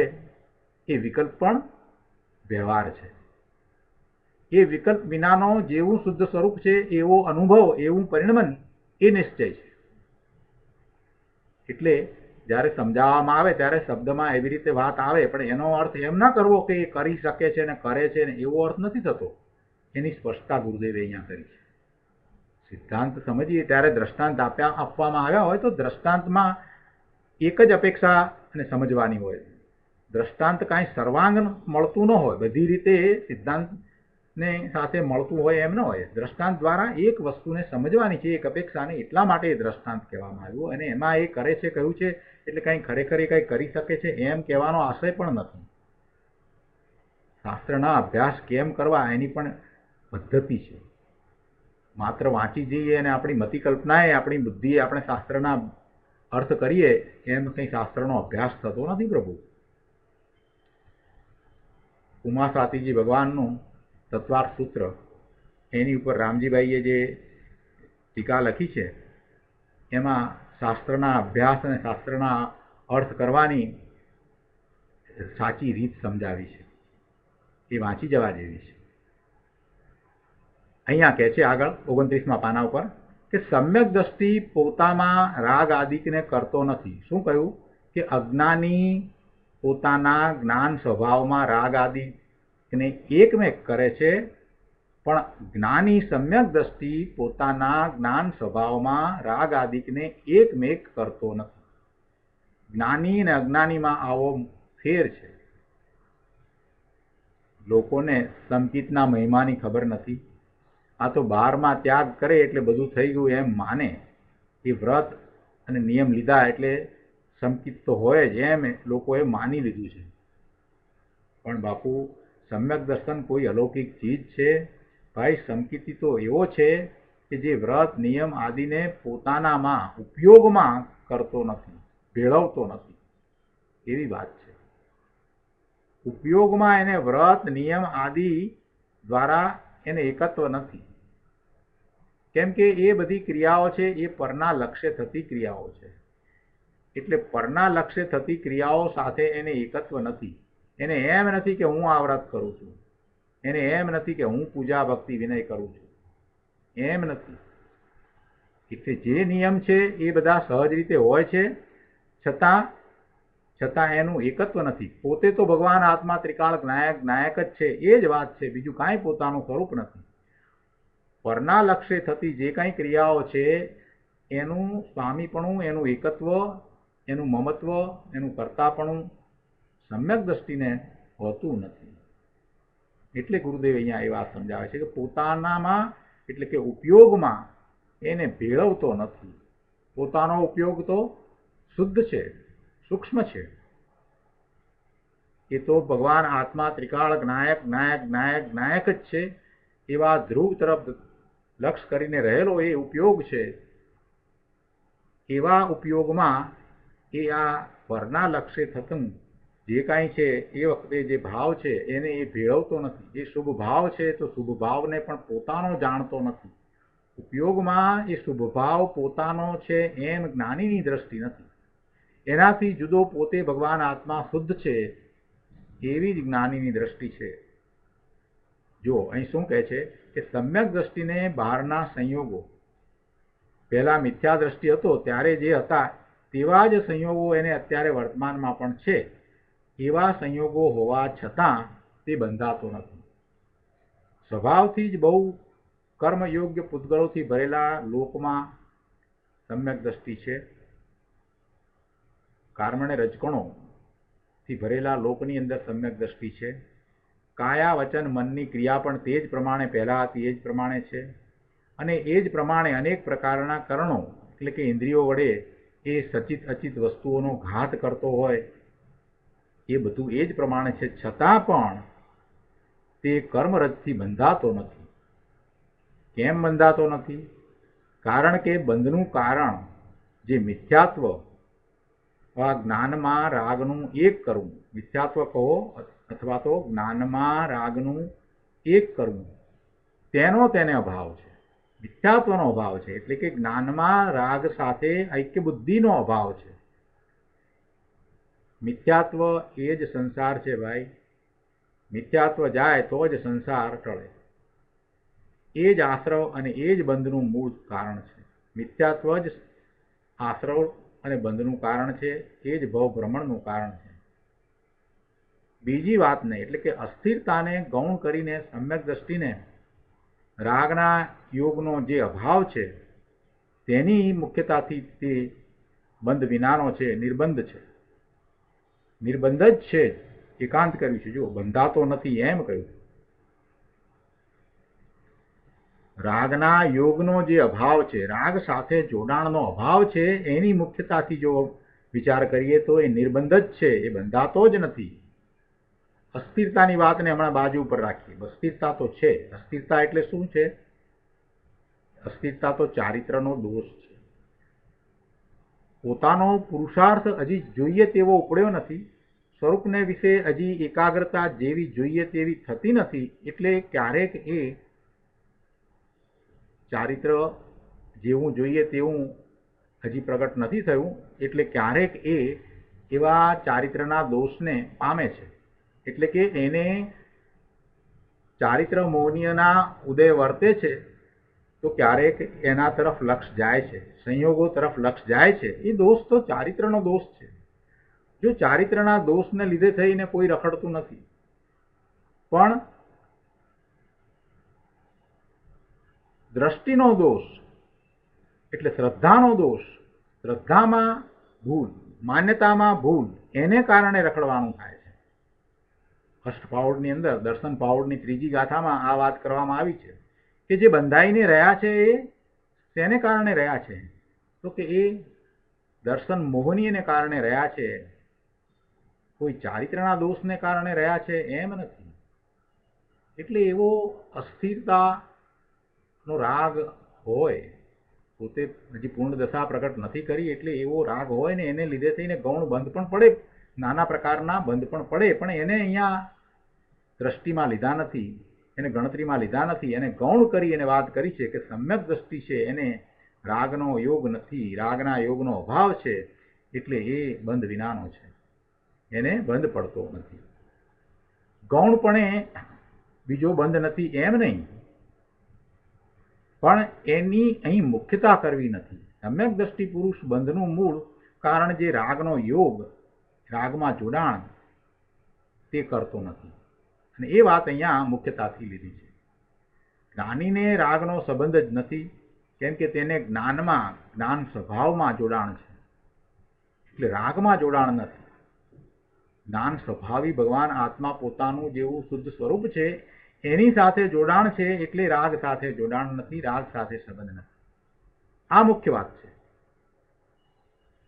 એ વિકલ્પ પણ વ્યવહાર છે. એ વિકલ્પ વિનાનો જેવું શુદ્ધ સ્વરૂપ છે એવો અનુભવ, એવું પરિણમન એ નિશ્ચય છે. એટલે જ્યારે સમજાવવામાં આવે ત્યારે શબ્દમાં એવી રીતે વાત આવે, પણ એનો અર્થ એમ ના કરવો કે એ કરી શકે છે ને કરે છે ને, એવો અર્થ નથી થતો. એની સ્પષ્ટતા ગુરુદેવે અહીંયા કરી છે. સિદ્ધાંત સમજીએ ત્યારે દ્રષ્ટાંત આપવામાં આવ્યા હોય તો દ્રષ્ટાંતમાં એક જ અપેક્ષા અને સમજવાની હોય. દ્રષ્ટાંત કાંઈ સર્વાંગ મળતું ન હોય, બધી રીતે સિદ્ધાંતને સાથે મળતું હોય એમ ન હોય. દ્રષ્ટાંત દ્વારા એક વસ્તુને સમજવાની છે, એક અપેક્ષાને, એટલા માટે એ દ્રષ્ટાંત કહેવામાં આવ્યું. અને એમાં એ કરે છે કહ્યું છે એટલે કંઈ ખરેખર એ કંઈ કરી શકે છે એમ કહેવાનો આશય પણ નથી. શાસ્ત્રના અભ્યાસ કેમ કરવા એની પણ પદ્ધતિ છે. માત્ર વાંચી જઈએ અને આપણી મતિ કલ્પનાએ, આપણી બુદ્ધિએ આપણે શાસ્ત્રના અર્થ કરીએ એમ કંઈ શાસ્ત્રનો અભ્યાસ થતો નથી પ્રભુ. ઉમા સાતીજી ભગવાનનું તત્વાર્થ સૂત્ર, એની ઉપર રામજીભાઈએ જે ટીકા લખી છે એમાં શાસ્ત્રના અભ્યાસ અને શાસ્ત્રના અર્થ કરવાની સાચી રીત સમજાવી છે. એ વાંચી જવા જેવી છે. અહીંયા કહે છે આગળ 29મા પાના ઉપર કે સમ્યક દ્રષ્ટિ પોતામાં રાગ આદિકને કરતો નથી. શું કહ્યું? કે અજ્ઞાની પોતાના જ્ઞાન સ્વભાવમાં રાગ આદિકને એકમેક કરે છે, પણ જ્ઞાની સમ્યક દ્રષ્ટિ પોતાના જ્ઞાન સ્વભાવમાં રાગ આદિકને એકમેક કરતો નથી. જ્ઞાની અને અજ્ઞાનીમાં આવો ફેર છે. લોકોને સંકિતના મહિમાની ખબર નથી. આ તો 12માં ત્યાગ કરે એટલે બધું થઈ ગયું એમ માને. એ વ્રત અને નિયમ લીધા એટલે સંકિત તો હોય જ એમ લોકોએ માની લીધું છે. પણ બાપુ, સમ્યક દર્શન કોઈ અલૌકિક ચીજ છે? ભાઈ, સંકિતી તો એવો છે કે જે વ્રત નિયમ આદિને પોતાનામાં ઉપયોગમાં કરતો નથી, ભેળવતો નથી, એવી વાત છે. ઉપયોગમાં એને વ્રત નિયમ આદિ દ્વારા એને એકત્વ નથી. કેમ કે એ બધી ક્રિયાઓ છે એ પરના લક્ષ્ય થતી ક્રિયાઓ છે. એટલે પરના લક્ષ્ય થતી ક્રિયાઓ સાથે એને એકત્વ નથી. એને એમ નથી કે હું આ વ્રત કરું છું, એને એમ નથી કે હું પૂજા ભક્તિ વિનય કરું છું, એમ નથી. એટલે જે નિયમ છે એ બધા સહજ રીતે હોય છે, છતાં એનું એકત્વ નથી. પોતે તો ભગવાન આત્મા ત્રિકાળ નાયક જ છે, એ જ વાત છે, બીજું કાંઈ પોતાનું સ્વરૂપ નથી. પરના લક્ષ્ય થતી જે કાંઈ ક્રિયાઓ છે એનું સ્વામીપણું, એનું એકત્વ, એનું મમત્વ, એનું કર્તાપણું સમ્યક દ્રષ્ટિને હોતું નથી. એટલે ગુરુદેવ અહીંયા એ વાત સમજાવે છે કે પોતાનામાં એટલે કે ઉપયોગમાં એને ભેળવતો નથી. પોતાનો ઉપયોગ તો શુદ્ધ છે, સૂક્ષ્મ છે. એ તો ભગવાન આત્મા ત્રિકાળ નાયક જ છે. એવા ધ્રુવ તરફ લક્ષ કરીને રહેલો એ ઉપયોગ છે. એવા ઉપયોગમાં એ આ પરના લક્ષ્ય થતું જે કાંઈ છે એ વખતે જે ભાવ છે એને એ ભેળવતો નથી. એ શુભ ભાવ છે તો શુભ ભાવને પણ પોતાનો જાણતો નથી. ઉપયોગમાં એ શુભ ભાવ પોતાનો છે એમ જ્ઞાનીની દ્રષ્ટિ નથી. એનાથી જુદો પોતે ભગવાન આત્મા શુદ્ધ છે એવી જ જ્ઞાનીની દ્રષ્ટિ છે. જો અહીં શું કહે છે કે સમ્યક દ્રષ્ટિને બહારના સંયોગો, પહેલા મિથ્યા દ્રષ્ટિ હતો ત્યારે જે હતા તેવા જ સંયોગો એને અત્યારે વર્તમાનમાં પણ છે. એવા સંયોગો હોવા છતાં તે બંધાતો નથી. સ્વભાવથી જ બહુ કર્મયોગ્ય પૂતગળોથી ભરેલા લોકમાં સમ્યક દ્રષ્ટિ છે. કર્મને રજકણોથી ભરેલા લોકની અંદર સમ્યક દ્રષ્ટિ છે. કાયા વચન મનની ક્રિયા પણ તે જ પ્રમાણે પહેલાં હતી એ જ પ્રમાણે છે. અને એ જ પ્રમાણે અનેક પ્રકારના કરણો એટલે કે ઇન્દ્રિયો વડે એ સચિત અચિત વસ્તુઓનો ઘાત કરતો હોય એ બધું એ જ પ્રમાણે છે. છતાં પણ તે કર્મરજથી બંધાતો નથી. કેમ બંધાતો નથી? કારણ કે બંધનું કારણ જે મિથ્યાત્વ જ્ઞાનમાં રાગનું એક કરવું, મિથ્યાત્વ કહો અથવા તો જ્ઞાનમાં રાગનું એક કરવું, તેનો તેને અભાવ છે. મિથ્યાત્વનો અભાવ છે એટલે કે જ્ઞાનમાં રાગ સાથે ઐક્ય બુદ્ધિનો અભાવ છે. મિથ્યાત્વ એ જ સંસાર છે ભાઈ. મિથ્યાત્વ જાય તો જ સંસાર ટળે. એ જ આશ્રવ અને એ જ બંધનું મૂળ કારણ છે. મિથ્યાત્વ જ આશ્રવ અને બંધનું કારણ છે. એ જ ભવભ્રમણનું કારણ છે. બીજી વાત નહીં એટલે કે અસ્થિરતાને ગૌણ કરીને સમ્યક દ્રષ્ટિને રાગના યોગનો જે અભાવ છે તેની મુખ્યતાથી તે બંધ વિનાનો છે, નિર્બંધ છે. નિર્બંધ જ છે. એકાંત કર્યું છે. જો બંધાતો નથી એમ કહ્યું. રાગના યોગનો જે અભાવ છે, રાગ સાથે જોડાણનો અભાવ છે, એની મુખ્યતાથી જો વિચાર કરીએ તો એ નિર્બંધ જ છે. એ બંધાતો જ નથી. અસ્થિરતાની વાતને હમણાં બાજુ ઉપર રાખીએ. અસ્થિરતા તો છે. અસ્થિરતા એટલે શું છે? અસ્થિરતા તો ચારિત્રનો દોષ છે. પોતાનો પુરુષાર્થ હજી જોઈએ તેવો ઉપડ્યો નથી. સ્વરૂપને વિશે હજી એકાગ્રતા જેવી જોઈએ તેવી થતી નથી. એટલે ક્યારેક એ ચારિત્ર જેવું જોઈએ તેવું હજી પ્રગટ નથી થયું. એટલે ક્યારેક એ એવા ચારિત્રના દોષને પામે છે. એટલે કે એને ચારિત્ર મોહનીયના ઉદય વર્તે છે તો ક્યારેક એના તરફ લક્ષ જાય છે, સંયોગો તરફ લક્ષ જાય છે. એ દોષ તો ચારિત્રનો દોષ છે. જો ચારિત્રના દોષને લીધે થઈને કોઈ રખડતું નથી, પણ દ્રષ્ટિનો દોષ એટલે શ્રદ્ધાનો દોષ, શ્રદ્ધામાં ભૂલ, માન્યતામાં ભૂલ, એને કારણે રખડવાનું થાય છે. અષ્ટપાઉડની અંદર દર્શન પાઉડની ત્રીજી ગાથામાં આ વાત કરવામાં આવી છે કે જે બંધાઈને રહ્યા છે એ તેને કારણે રહ્યા છે. તો કે એ દર્શન મોહનીયને કારણે રહ્યા છે, કોઈ ચારિત્રના દોષને કારણે રહ્યા છે એમ નથી. એટલે એવો અસ્થિરતાનો રાગ હોય, પોતે હજી પૂર્ણ દશા પ્રગટ નથી કરી એટલે એવો રાગ હોય ને એને લીધે થઈને ગૌણ બંધ પણ પડે, નાના પ્રકારના બંધ પણ પડે, પણ એને અહીંયા દ્રષ્ટિમાં લીધા નથી, એને ગણતરીમાં લીધા નથી. એને ગૌણ કરી એને વાત કરી છે કે સમ્યક દ્રષ્ટિ છે એને રાગનો યોગ નથી, રાગના યોગનો અભાવ છે. એટલે એ બંધ વિનાનો છે, એને બંધ પડતો નથી. ગૌણપણે બીજો બંધ નથી એમ નહીં, પણ એની અહીં મુખ્યતા કરવી નથી. સમ્યક દ્રષ્ટિ પુરુષ બંધનું મૂળ કારણ જે રાગનો યોગ, રાગમાં જોડાણ, તે કરતો નથી. અને એ વાત અહીંયા મુખ્યતાથી લીધી છે. જ્ઞાનીને રાગનો સંબંધ જ નથી, કેમ કે તેને જ્ઞાનમાં, જ્ઞાન સ્વભાવમાં જોડાણ છે. એટલે રાગમાં જોડાણ નથી. જ્ઞાન સ્વભાવી ભગવાન આત્મા પોતાનું જેવું શુદ્ધ સ્વરૂપ છે એની સાથે જોડાણ છે. એટલે રાગ સાથે જોડાણ નથી, રાગ સાથે સંબંધ નથી. આ મુખ્ય વાત છે.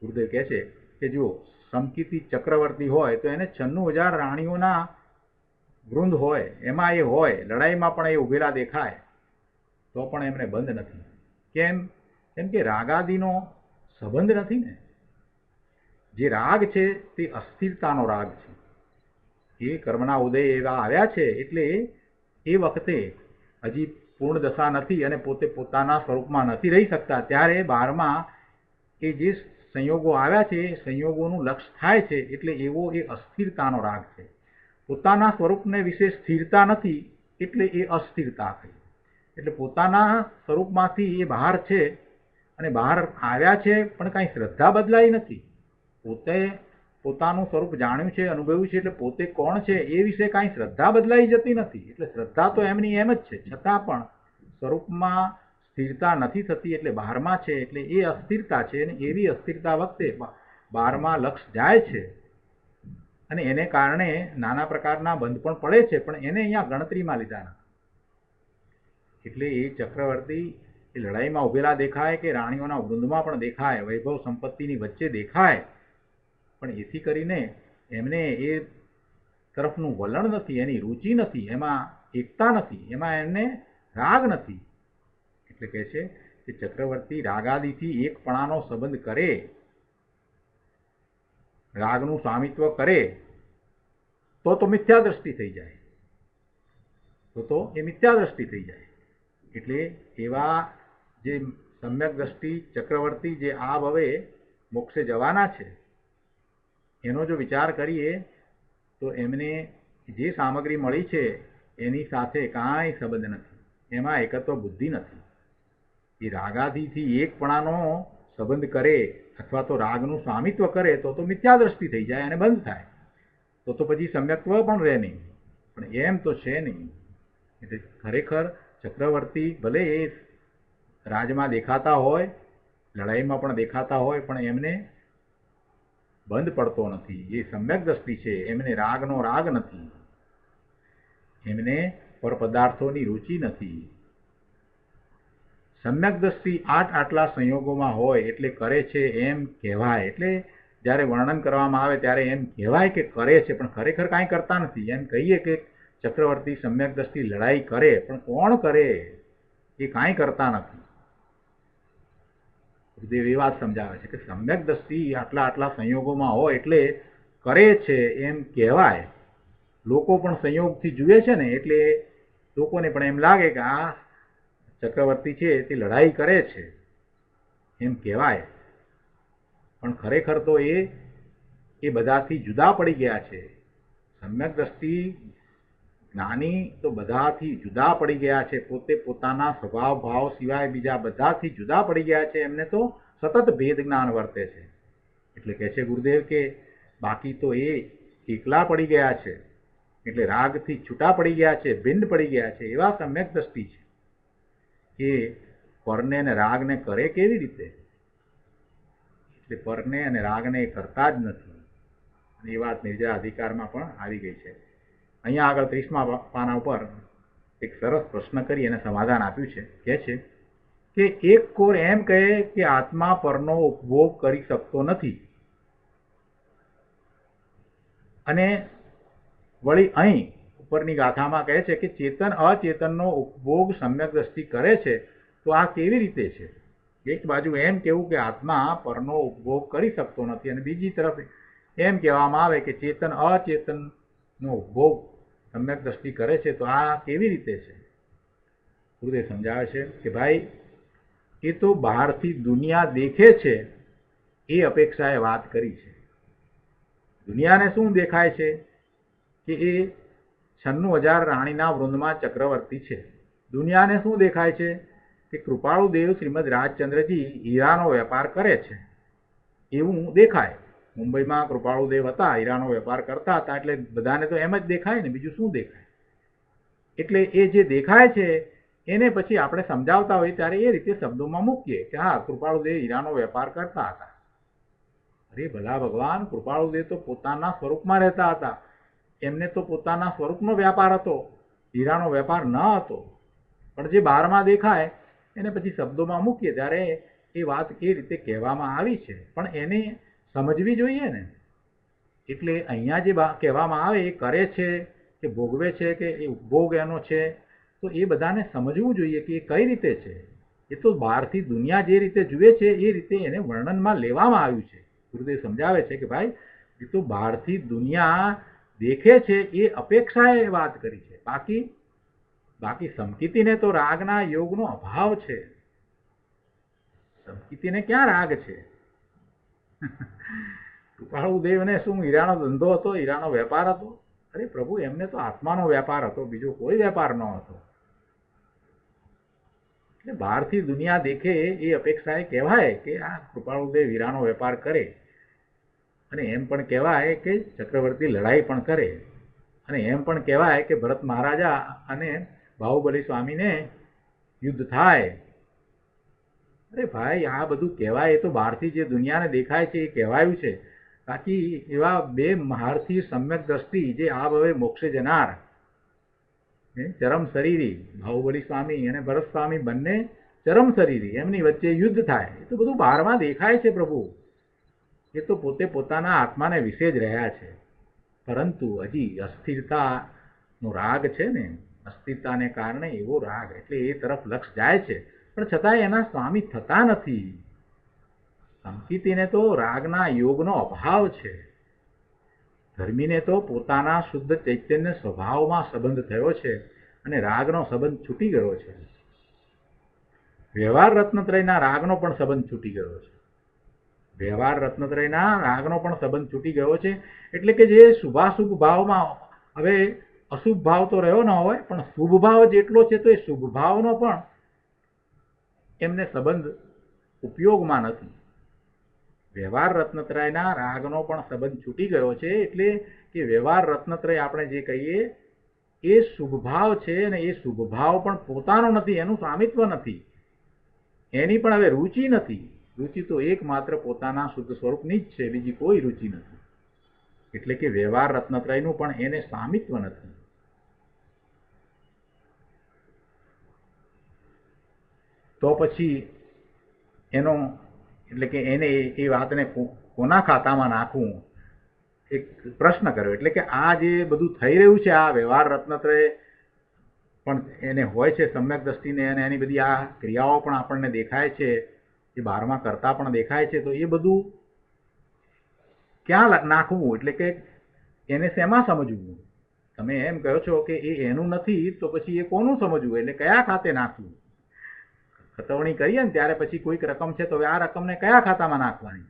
ગુરુદેવ કહે છે કે જો સમકીર્તિ ચક્રવર્તી હોય તો એને 96,000 રાણીઓના વૃંદ હોય, એમાં એ હોય, લડાઈમાં પણ એ ઉભેલા દેખાય તો પણ એમને બંધ નથી. કેમ? કેમ કે રાગાદિનો સંબંધ નથી ને. જે રાગ છે તે અસ્થિરતાનો રાગ છે. એ કર્મના ઉદય એવા આવ્યા છે એટલે એ વખતે હજી પૂર્ણ દશા નથી અને પોતે પોતાના સ્વરૂપમાં નથી રહી શકતા, ત્યારે બહારમાં એ જે સંયોગો આવ્યા છે એ સંયોગોનું લક્ષ થાય છે એટલે એવો એ અસ્થિરતાનો રાગ છે. પોતાના સ્વરૂપને વિશે સ્થિરતા નથી એટલે એ અસ્થિરતા થઈ. એટલે પોતાના સ્વરૂપમાંથી એ બહાર છે અને બહાર આવ્યા છે પણ કાંઈ શ્રદ્ધા બદલાઈ નથી. પોતે પોતાનું સ્વરૂપ જાણ્યું છે, અનુભવ્યું છે, એટલે પોતે કોણ છે એ વિશે કાંઈ શ્રદ્ધા બદલાઈ જતી નથી. એટલે શ્રદ્ધા તો એમની એમ જ છે, છતાં પણ સ્વરૂપમાં સ્થિરતા નથી થતી એટલે બહારમાં છે એટલે એ અસ્થિરતા છે. અને એવી અસ્થિરતા વખતે બહારમાં લક્ષ જાય છે અને એને કારણે નાના પ્રકારના બંધ પણ પડે છે, પણ એને અહીંયા ગણતરીમાં લીધા નથી. એટલે એ ચક્રવર્તી એ લડાઈમાં ઉભેલા દેખાય કે રાણીઓના વૃંદમાં પણ દેખાય, વૈભવ સંપત્તિની વચ્ચે દેખાય, પણ એથી કરીને એમને એ તરફનું વલણ નથી, એની રુચિ નથી, એમાં એકતા નથી, એમાં એમને રાગ નથી. એટલે કહે છે કે ચક્રવર્તી રાગાદિથી એકપણાનો સંબંધ કરે, રાગનું સ્વામિત્વ કરે તો મિથ્યા દ્રષ્ટિ થઈ જાય, તો એ મિથ્યા દ્રષ્ટિ થઈ જાય. એટલે એવા જે સમ્યક દ્રષ્ટિ ચક્રવર્તી જે આ ભવે મોક્ષે જવાના છે એનો જો વિચાર કરીએ તો એમને જે સામગ્રી મળી છે એની સાથે કાંઈ સંબંધ નથી, એમાં એકત્વ બુદ્ધિ નથી. એ રાગાદિથી એકપણાનો સંબંધ કરે અથવા તો રાગનું સ્વામિત્વ કરે તો મિથ્યા દ્રષ્ટિ થઈ જાય અને બંધ થાય, તો પછી સમ્યક્ત્વ પણ રહે નહીં. પણ એમ તો છે નહીં. એટલે ખરેખર ચક્રવર્તી ભલે એ રાજમાં દેખાતા હોય, લડાઈમાં પણ દેખાતા હોય, પણ એમને બંધ પડતો નથી. એ સમ્યક દ્રષ્ટિ છે, એમને રાગનો રાગ નથી, એમને પર પદાર્થોની રુચિ નથી. સમ્યક દ્રષ્ટિ આટલા સંયોગોમાં હોય એટલે કરે છે એમ કહેવાય. એટલે જ્યારે વર્ણન કરવામાં આવે ત્યારે એમ કહેવાય કે કરે છે, પણ ખરેખર કાંઈ કરતા નથી. એમ કહીએ કે ચક્રવર્તી સમ્યક દ્રષ્ટિ લડાઈ કરે, પણ કોણ કરે? એ કાંઈ કરતા નથી. ગુરુદેવ એ વાત સમજાવે છે કે સમ્યક દ્રષ્ટિ આટલા સંયોગોમાં હોય એટલે કરે છે એમ કહેવાય. લોકો પણ સંયોગથી જુએ છે ને એટલે લોકોને પણ એમ લાગે કે આ ચક્રવર્તી છે તે લડાઈ કરે છે એમ કહેવાય, પણ ખરેખર તો એ બધાથી જુદા પડી ગયા છે. સમ્યક દ્રષ્ટિ જ્ઞાની તો બધાથી જુદા પડી ગયા છે, પોતે પોતાના સ્વભાવ ભાવ સિવાય બીજા બધાથી જુદા પડી ગયા છે. એમને તો સતત ભેદ જ્ઞાન વર્તે છે. એટલે કહે છે ગુરુદેવ કે બાકી તો એ એકલા પડી ગયા છે, એટલે રાગથી છૂટા પડી ગયા છે, ભિન્ન પડી ગયા છે. એવા સમ્યક દ્રષ્ટિ છે. એ પરને અને રાગને કરે કેવી રીતે? એટલે પરને અને રાગને કરતા જ નથી. અને એ વાત નિર્જરા અધિકારમાં પણ આવી ગઈ છે. અહીંયા આગળ 30મા પાના ઉપર એક સરસ પ્રશ્ન કરી અને સમાધાન આપ્યું છે. કહે છે કે એક કોર એમ કહે કે આત્મા પરનો ઉપભોગ કરી શકતો નથી, અને વળી અહીં ઉપરની ગાથામાં કહે છે કે ચેતન અચેતનનો ઉપભોગ સમ્યક દ્રષ્ટિ કરે છે. તો આ કેવી રીતે છે? એક બાજુ એમ કહેવું કે આત્મા પરનો ઉપભોગ કરી શકતો નથી અને બીજી તરફ એમ કહેવામાં આવે કે ચેતન અચેતનનો ઉપભોગ સમ્યક દ્રષ્ટિ કરે છે. તો આ કેવી રીતે છે? ગુરુદેવ સમજાવે છે કે ભાઈ એ તો બહારથી દુનિયા દેખે છે એ અપેક્ષાએ વાત કરી છે. દુનિયાને શું દેખાય છે કે એ 96,000 રાણીના વૃંદમાં ચક્રવર્તી છે. દુનિયાને શું દેખાય છે કે કૃપાળુ દેવ શ્રીમદ રાજચંદ્રજી હીરાનો વેપાર કરે છે એવું દેખાય. મુંબઈમાં કૃપાળુ દેવ હતા, હીરાનો વેપાર કરતા હતા, એટલે બધાને તો એમ જ દેખાય ને, બીજું શું દેખાય? એટલે એ જે દેખાય છે એને પછી આપણે સમજાવતા હોઈએ ત્યારે એ રીતે શબ્દોમાં મૂકીએ કે હા, કૃપાળુ દેવ હીરાનો વેપાર કરતા હતા. અરે ભલા ભગવાન, કૃપાળુ દેવ તો પોતાના સ્વરૂપમાં રહેતા હતા, એમને તો પોતાના સ્વરૂપનો વ્યાપાર હતો, હીરાનો વેપાર ન હતો. પણ જે બહારમાં દેખાય એને પછી શબ્દોમાં મૂકીએ ત્યારે એ વાત એ રીતે કહેવામાં આવી છે, પણ એને સમજવી જોઈએ ને. એટલે અહીંયા જે કહેવામાં આવે એ કરે છે કે ભોગવે છે કે એ ઉપભોગ એનો છે, તો એ બધાને સમજવું જોઈએ કે એ કઈ રીતે છે. એ તો બહારથી દુનિયા જે રીતે જુએ છે એ રીતે એને વર્ણનમાં લેવામાં આવ્યું છે. ગુરુદેવ સમજાવે છે કે ભાઈ એ તો બહારથી દુનિયા દેખે છે એ અપેક્ષાએ વાત કરી છે. બાકી સમકીતીને તો રાગના યોગનો અભાવ છે. સમકીતીને ક્યાં રાગ છે? કૃપાળુદેવને શું હીરાનો ધંધો હતો, હીરાનો વેપાર હતો? અરે પ્રભુ, એમને તો આત્માનો વેપાર હતો, બીજો કોઈ વેપાર ન હતો. એટલે બહારથી દુનિયા દેખે એ અપેક્ષાએ કહેવાય કે આ કૃપાળુદેવ હીરાનો વેપાર કરે, અને એમ પણ કહેવાય કે ચક્રવર્તી લડાઈ પણ કરે, અને એમ પણ કહેવાય કે ભરત મહારાજા અને બાહુબલી સ્વામીને યુદ્ધ થાય. અરે ભાઈ, આ બધું કહેવાય એ તો બહારથી જે દુનિયાને દેખાય છે એ કહેવાયું છે. બાકી એવા બે મહારથી સમ્યક દ્રષ્ટિ જે આ હવે મોક્ષે જનાર ચરમ શરીરી બાહુબલી સ્વામી અને ભરત સ્વામી બંને ચરમ શરીરી, એમની વચ્ચે યુદ્ધ થાય, એ તો બધું બહારમાં દેખાય છે પ્રભુ. એ તો પોતે પોતાના આત્માને વિશે જ રહ્યા છે. પરંતુ હજી અસ્થિરતાનો રાગ છે ને, અસ્થિરતાને કારણે એવો રાગ, એટલે એ તરફ લક્ષ જાય છે, પણ છતાંય એના સ્વામી થતા નથી. સંકિતીને તો રાગના યોગનો અભાવ છે. ધર્મીને તો પોતાના શુદ્ધ ચૈતન્ય સ્વભાવમાં સંબંધ થયો છે અને રાગનો સંબંધ છૂટી ગયો છે. વ્યવહાર રત્નત્રયના રાગનો પણ સંબંધ છૂટી ગયો છે. વ્યવહાર રત્નત્રયના રાગનો પણ સંબંધ છૂટી ગયો છે. એટલે કે જે શુભાશુભ ભાવમાં, હવે અશુભ ભાવ તો રહ્યો ન હોય, પણ શુભ ભાવ જેટલો છે તો એ શુભ ભાવનો પણ એમને સંબંધ ઉપયોગમાં નથી. વ્યવહાર રત્નત્રયના રાગનો પણ સંબંધ છૂટી ગયો છે. એટલે કે વ્યવહાર રત્નત્રય આપણે જે કહીએ એ શુભ ભાવ છે, અને એ શુભ ભાવ પણ પોતાનો નથી, એનું સ્વામિત્વ નથી, એની પણ હવે રુચિ નથી. રુચિ તો એકમાત્ર પોતાના શુદ્ધ સ્વરૂપની જ છે, બીજી કોઈ રુચિ નથી. એટલે કે વ્યવહાર રત્નત્રયનું પણ એને સ્વામિત્વ નથી. તો પછી એનો, એટલે કે એને એ વાતને કોના ખાતામાં નાખવું, એક પ્રશ્ન કર્યો. એટલે કે આ જે બધું થઈ રહ્યું છે, આ વ્યવહાર રત્નત્રય પણ એને હોય છે સમ્યક દ્રષ્ટિને, અને એની બધી આ ક્રિયાઓ પણ આપણને દેખાય છે, એ બહારમાં કરતા પણ દેખાય છે, તો એ બધું ક્યાં નાખવું? એટલે કે એને શેમાં સમજવું? તમે એમ કહો છો કે એ એનું નથી, તો પછી એ કોનું સમજવું? એટલે કયા ખાતે નાખવું? ખતવણી કરીએ ને ત્યારે પછી કોઈક રકમ છે, તો હવે આ રકમને કયા ખાતામાં નાખવાની,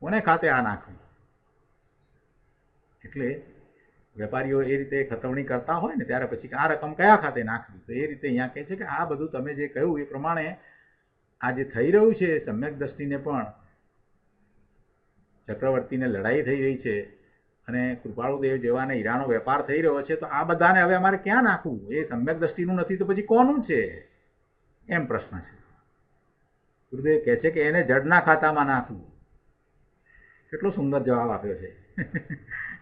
કોને ખાતે આ નાખવું? એટલે વેપારીઓ એ રીતે ખતવણી કરતા હોય ને ત્યારે પછી આ રકમ કયા ખાતે નાખવી, તો એ રીતે અહીંયા કહે છે કે આ બધું તમે જે કહ્યું એ પ્રમાણે આ જે થઈ રહ્યું છે, સમ્યક દ્રષ્ટિને પણ ચક્રવર્તીને લડાઈ થઈ રહી છે, અને કૃપાળુદેવ જેવાને હીરાનો વેપાર થઈ રહ્યો છે, તો આ બધાને હવે અમારે ક્યાં નાખવું? એ સમ્યક દ્રષ્ટિનું નથી તો પછી કોનું છે? એમ પ્રશ્ન છે. ગુરુદેવ કહે છે કે એને જડના ખાતામાં નાખવું. કેટલો સુંદર જવાબ આપ્યો છે.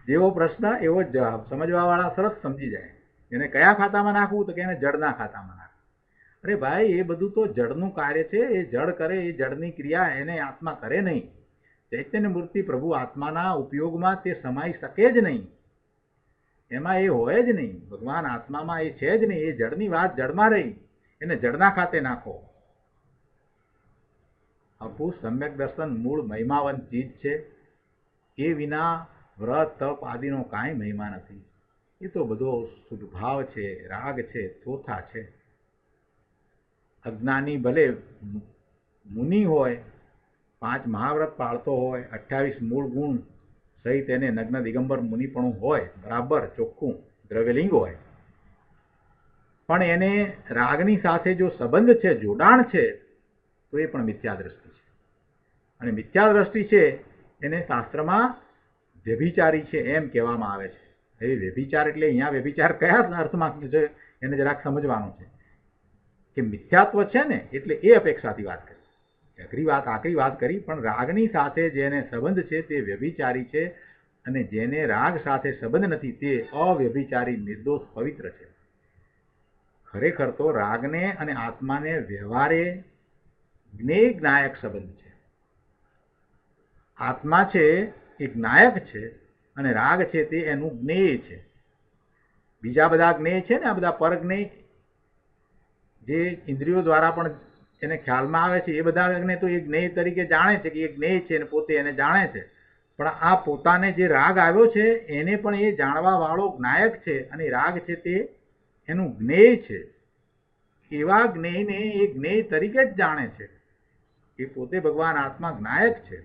જેવો પ્રશ્ન એવો જ જવાબ. સમજવાવાળા સરસ સમજી જાય. એને કયા ખાતામાં નાખવું? તો કે એને જડના ખાતામાં નાખવું. અરે ભાઈ, એ બધું તો જડનું કાર્ય છે, એ જડ કરે, એ જડની ક્રિયા એને આત્મા કરે નહીં. ચૈતન્ય મૂર્તિ પ્રભુ આત્માના ઉપયોગમાં તે સમાઈ શકે જ નહીં, એમાં એ હોય જ નહીં. ભગવાન આત્મામાં એ છે જ નહીં. એ જડની વાત જડમાં રહી, એને જડના ખાતે નાખો. અપુ સમ્યક દર્શન મૂળ મહિમાવંત ચીજ છે. એ વિના વ્રત તપ આદિનો કાંઈ મહિમા નથી. એ તો બધો શુદ્ધભાવ છે, રાગ છે, ચોથા છે. અજ્ઞાની ભલે મુનિ હોય, 5 મહાવ્રત પાળતો હોય, 28 મૂળ ગુણ સહિત એને નગ્ન દિગંબર મુનિપણું હોય, બરાબર ચોખ્ખું દ્રવ્યલિંગ હોય, પણ એને રાગની સાથે જો સંબંધ છે, જોડાણ છે, તો એ પણ મિથ્યા દ્રષ્ટિ છે. અને મિથ્યા દ્રષ્ટિ છે એને શાસ્ત્રમાં વ્યભિચારી છે એમ કહેવામાં આવે છે. એ વ્યભિચાર એટલે અહીંયા વ્યભિચાર કયા અર્થમાં છે એને જરાક સમજવાનું છે. કે મિથ્યાત્વ છે ને, એટલે એ અપેક્ષાથી વાત કરી. આખરી વાત કરી, પણ રાગની સાથે જેને સંબંધ છે તે વ્યભિચારી છે, અને જેને રાગ સાથે સંબંધ નથી તે અવ્યભિચારી, નિર્દોષ, પવિત્ર છે. ખરેખર તો રાગને અને આત્માને વ્યવહારે જ્ઞેય જ્ઞાયક સંબંધ છે. આત્મા છે એ જ્ઞાયક છે, અને રાગ છે તે એનું જ્ઞેય છે. બીજા બધા જ્ઞેય છે ને, આ બધા પરજ્ઞેય જે ઇન્દ્રિયો દ્વારા પણ એને ખ્યાલમાં આવે છે, એ બધા તો એ જ્ઞેય તરીકે જાણે છે કે એ જ્ઞેય છે અને પોતે એને જાણે છે. પણ આ પોતાને જે રાગ આવ્યો છે એને પણ એ જાણવા વાળો જ્ઞાયક છે, અને રાગ છે તે એનું જ્ઞેય છે. એવા જ્ઞેયને એ જ્ઞેય તરીકે જ જાણે છે. એ પોતે ભગવાન આત્મા જ્ઞાયક છે.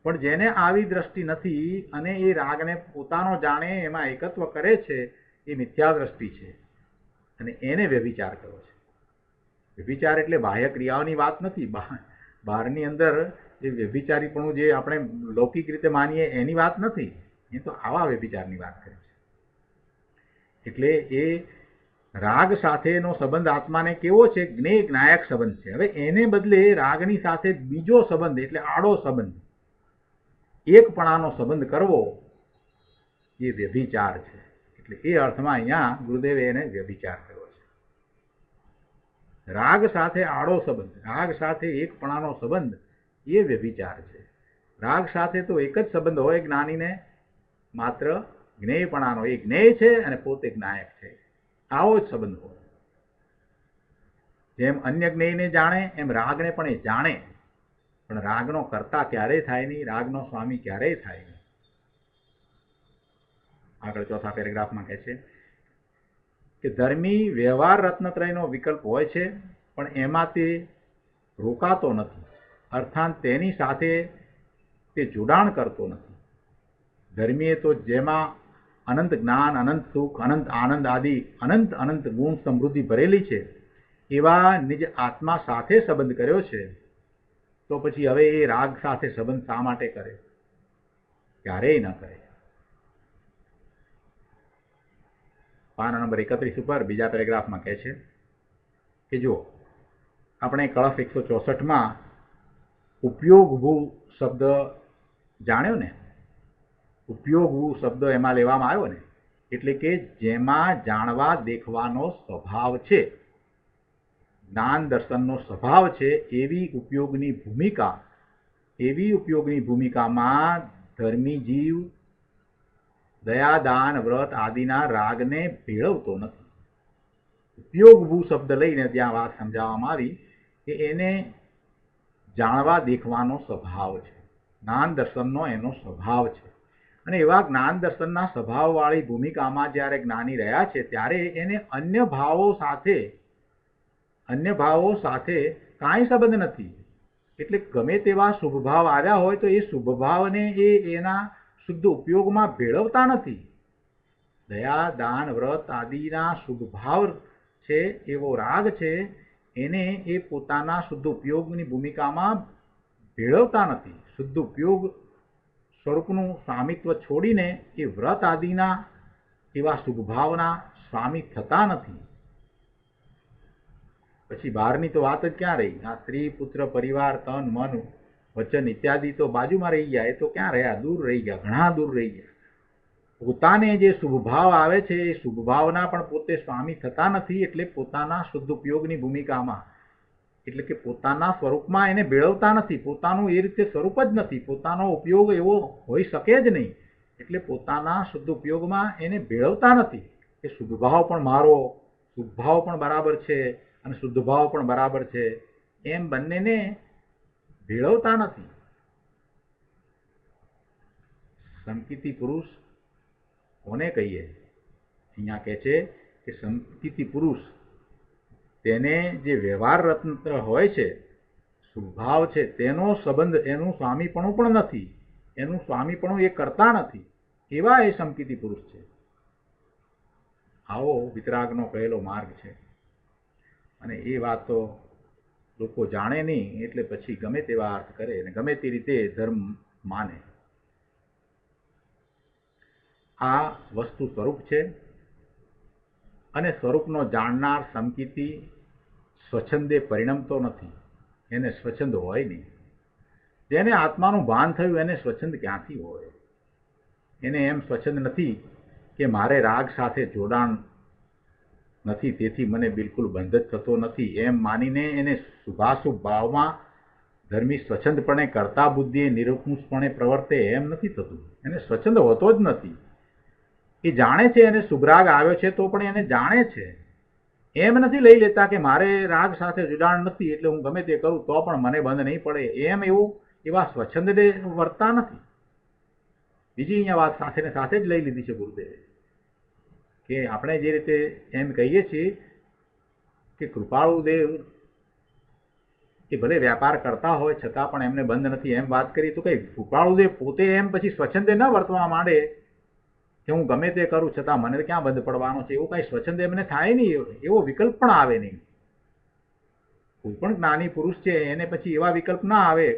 પણ જેને આવી દ્રષ્ટિ નથી અને એ રાગને પોતાનો જાણે એમાં એકત્વ કરે છે, એ મિથ્યા દ્રષ્ટિ છે, અને એને વ્યભિચાર કર્યો છે. વ્યભિચાર એટલે બાહ્ય ક્રિયાઓની વાત નથી, બહારની અંદર જે વ્યભિચારીપણું જે આપણે લૌકિક રીતે માનીએ એની વાત નથી. એ તો આવા વ્યભિચારની વાત કરે છે. એટલે એ રાગ સાથેનો સંબંધ આત્માને કેવો છે? જ્ઞેય જ્ઞાયક સંબંધ છે. હવે એને બદલે રાગની સાથે બીજો સંબંધ એટલે આડો સંબંધ, એકપણાનો સંબંધ કરવો, એ વ્યભિચાર છે. એટલે એ અર્થમાં અહીંયા ગુરુદેવે એને વ્યભિચાર કર્યો છે. રાગ સાથે આડો સંબંધ, રાગ સાથે એકપણાનો સંબંધ, એ વ્યભિચાર છે. રાગ સાથે તો એક જ સંબંધ હોય જ્ઞાનીને, માત્ર જ્ઞેયપણાનો. એ જ્ઞેય છે અને પોતે જ્ઞાયક છે, આવો જ સંબંધ હોય. જેમ અન્ય જ્ઞેયને જાણે એમ રાગને પણ એ જાણે, પણ રાગનો કર્તા ક્યારેય થાય નહીં, રાગનો સ્વામી ક્યારેય થાય નહીં. આગળ ચોથા પેરેગ્રાફમાં કહે છે કે ધર્મી વ્યવહાર રત્નત્રયનો વિકલ્પ હોય છે, પણ એમાં તે રોકાતો નથી, અર્થાત તેની સાથે તે જોડાણ કરતો નથી. ધર્મીએ તો જેમાં અનંત જ્ઞાન, અનંત સુખ, અનંત આનંદ આદિ અનંત અનંત ગુણ સમૃદ્ધિ ભરેલી છે, એવા નિજ આત્મા સાથે સંબંધ કર્યો છે, તો પછી હવે એ રાગ સાથે સંબંધ શા માટે કરે? ક્યારેય ન કરે. પાના નંબર 31 ઉપર બીજા પેરેગ્રાફમાં કહે છે કે જો આપણે કળશ 164માં ઉપયોગભૂ શબ્દ જાણ્યો ને, ઉપયોગભૂ શબ્દ એમાં લેવામાં આવ્યો ને, એટલે કે જેમાં જાણવા દેખવાનો સ્વભાવ છે, જ્ઞાન દર્શનનો સ્વભાવ છે, એવી ઉપયોગની ભૂમિકામાં ધર્મી જીવ દયા, દાન, વ્રત આદિના રાગને ભેળવતો નથી. ઉપયોગભૂ શબ્દ લઈને ત્યાં વાત સમજાવવામાં આવી કે એને જાણવા દેખવાનો સ્વભાવ છે, જ્ઞાન દર્શનનો એનો સ્વભાવ છે, અને એવા જ્ઞાન દર્શનના સ્વભાવવાળી ભૂમિકામાં જ્યારે જ્ઞાની રહ્યા છે, ત્યારે એને અન્ય ભાવો સાથે કાંઈ સંબંધ નથી. એટલે ગમે તેવા શુભ ભાવ આવ્યા હોય તો એ શુભ ભાવને એના શુદ્ધ ઉપયોગમાં ભેળવતા નથી. દયા, દાન, વ્રત આદિના શુભ ભાવ છે, એવો રાગ છે, એને એ પોતાના શુદ્ધ ઉપયોગની ભૂમિકામાં ભેળવતા નથી. શુદ્ધ ઉપયોગ સ્વરૂપનું સ્વામિત્વ છોડીને એ વ્રત આદિના એવા શુભ ભાવના સ્વામી થતા નથી. પછી બહારની તો વાત જ ક્યાં રહી? આ સ્ત્રી, પુત્ર, પરિવાર, તન, મન, વચન ઇત્યાદિ તો બાજુમાં રહી ગયા. એ તો ક્યાં રહ્યા? દૂર રહી ગયા, ઘણા દૂર રહી ગયા. પોતાને જે શુભ ભાવ આવે છે એ શુભ ભાવના પણ પોતે સ્વામી થતા નથી. એટલે પોતાના શુદ્ધ ઉપયોગની ભૂમિકામાં, એટલે કે પોતાના સ્વરૂપમાં એને ભેળવતા નથી. પોતાનું એ રીતે સ્વરૂપ જ નથી, પોતાનો ઉપયોગ એવો હોઈ શકે જ નહીં. એટલે પોતાના શુદ્ધ ઉપયોગમાં એને ભેળવતા નથી. એ શુભ ભાવ પણ મારો, શુભ ભાવ પણ બરાબર છે અને શુદ્ધ ભાવ પણ બરાબર છે, એમ બંનેને ભેળવતા નથી. સંકિતિ પુરુષ કોને કહીએ? અહીંયા કહે છે કે સંકિતિ પુરુષ તેને જે વ્યવહાર રત્ન હોય છે, સ્વભાવ છે, તેનો સંબંધ એનું સ્વામીપણું પણ નથી, એનું સ્વામીપણું એ કરતા નથી, એવા એ સંકિતિ પુરુષ છે. આવો વિતરાગનો કહેલો માર્ગ છે. અને એ વાત તો લોકો જાણે નહીં, એટલે પછી ગમે તેવા અર્થ કરે અને ગમે તે રીતે ધર્મ માને. આ વસ્તુ સ્વરૂપ છે, અને સ્વરૂપનો જાણનાર સંકિતિ સ્વચ્છંદે પરિણમતો નથી. એને સ્વચ્છંદ હોય નહીં. જેને આત્માનું ભાન થયું એને સ્વચ્છંદ ક્યાંથી હોય? એને એમ સ્વચ્છંદ નથી કે મારે રાગ સાથે જોડાણ નથી, તેથી મને બિલકુલ બંધ જ થતો નથી, એમ માનીને એને શુભાશુભ ભાવમાં ધર્મી સ્વચ્છંદપણે કરતા બુદ્ધિએ નિરંકુશપણે પ્રવર્તે, એમ નથી થતું. એને સ્વચ્છંદ હોતો જ નથી. એ જાણે છે એને શુભરાગ આવ્યો છે, તો પણ એને જાણે છે. એમ નથી લઈ લેતા કે મારે રાગ સાથે જોડાણ નથી, એટલે હું ગમે તે કરું તો પણ મને બંધ નહીં પડે, એમ એવા સ્વચ્છંદે વર્તા નથી. બીજી અહીંયા વાત સાથે ને સાથે જ લઈ લીધી છે ગુરુદેવે કે આપણે જે રીતે એમ કહીએ છીએ કે કૃપાળુદેવ એ ભલે વ્યાપાર કરતા હોય છતાં પણ એમને બંધ નથી એમ વાત કરી તો કઈ કૃપાળુદેવ પોતે એમ પછી સ્વચ્છંદે ન વર્તવા માંડે કે હું ગમે તે કરું છતાં મને ક્યાં બંધ પડવાનો છે, એવું કાંઈ સ્વચ્છંદ એમને થાય નહીં, એવો વિકલ્પ પણ આવે નહીં. કોઈ પણ જ્ઞાની પુરુષ છે એને પછી એવા વિકલ્પ ના આવે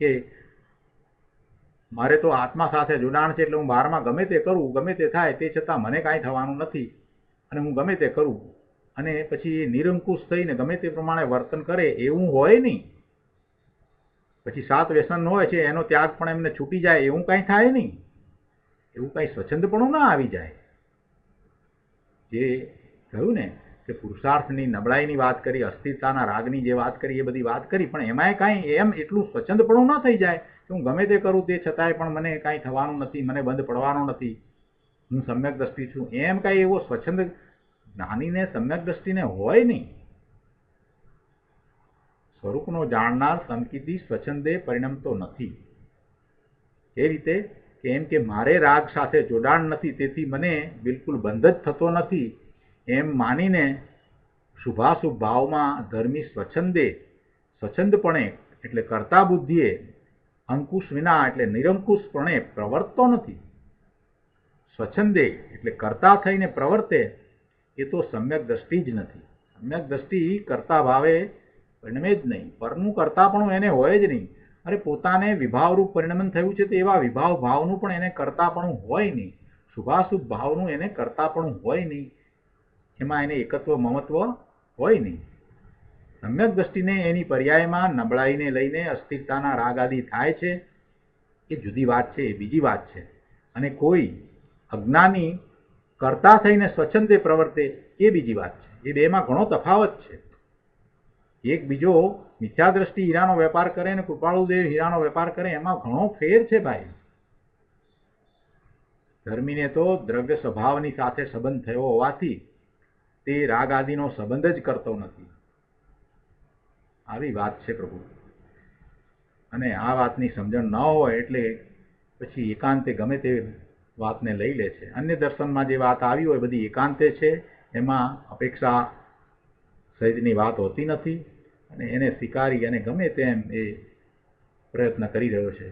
કે મારે તો આત્મા સાથે જોડાણ છે એટલે હું બહારમાં ગમે તે કરું, ગમે તે થાય તે છતાં મને કાંઈ થવાનું નથી અને હું ગમે તે કરું, અને પછી નિરંકુશ થઈને ગમે તે પ્રમાણે વર્તન કરે એવું હોય નહીં. પછી 7 વ્યસન હોય છે એનો ત્યાગ પણ એમને છૂટી જાય એવું કાંઈ થાય નહીં, એવું કાંઈ સ્વચ્છંદપણું ના આવી જાય. જે કહ્યું ને કે પુરુષાર્થની નબળાઈની વાત કરી, અસ્થિરતાના રાગની જે વાત કરી એ બધી વાત કરી, પણ એમાંય કાંઈ એમ એટલું સ્વચ્છંદપણું ન થઈ જાય કે હું ગમે તે કરું તે છતાંય પણ મને કાંઈ થવાનું નથી, મને બંધ પડવાનો નથી, હું સમ્યક દ્રષ્ટિ છું, એમ કાંઈ એવો સ્વચ્છંદ જ્ઞાનીને સમ્યક દ્રષ્ટિને હોય નહીં. સ્વરૂપનો જાણનાર સંકિતી સ્વચ્છંદે પરિણમતો નથી. એ રીતે કે એમ કે મારે રાગ સાથે જોડાણ નથી તેથી મને બિલકુલ બંધ જ થતો નથી એમ માનીને શુભાશુભ ભાવમાં ધર્મી સ્વચ્છંદપણે એટલે કર્તા બુદ્ધિએ અંકુશ વિના એટલે નિરંકુશપણે પ્રવર્તતો નથી. સ્વચ્છંદે એટલે કર્તા થઈને પ્રવર્તે એ તો સમ્યક દ્રષ્ટિ જ નથી. સમ્યક દ્રષ્ટિ કર્તા ભાવે પરિણમે જ નહીં, પરનું કર્તાપણું એને હોય જ નહીં. અરે પોતાને વિભાવરૂપ પરિણમન થયું છે તો એવા વિભાવ ભાવનું પણ એને કર્તાપણું હોય નહીં, શુભાશુભ ભાવનું એને કર્તાપણું હોય નહીં, એમાં એને એકત્વ મમત્વ હોય નહીં. સમ્યક દ્રષ્ટિને એની પર્યાયમાં નબળાઈને લઈને અસ્થિરતાના રાગ આદિ થાય છે એ જુદી વાત છે, એ બીજી વાત છે. અને કોઈ અજ્ઞાની કરતા થઈને સ્વચ્છંદે પ્રવર્તે એ બીજી વાત છે. એ બેમાં ઘણો તફાવત છે. એક બીજો મિથ્યા દ્રષ્ટિ હીરાનો વેપાર કરે ને કૃપાળુદેવ હીરાનો વેપાર કરે એમાં ઘણો ફેર છે ભાઈ. ધર્મીને તો દ્રવ્ય સ્વભાવની સાથે સંબંધ થયો હોવાથી તે રાગ આદિનો સંબંધ જ કરતો નથી. આવી વાત છે પ્રભુ. અને આ વાતની સમજણ ન હોય એટલે પછી એકાંતે ગમે તે વાતને લઈ લે છે. અન્ય દર્શનમાં જે વાત આવી હોય બધી એકાંતે છે, એમાં અપેક્ષા સહિતની વાત હોતી નથી અને એને સ્વીકારી અને ગમે તેમ એ પ્રયત્ન કરી રહ્યો છે.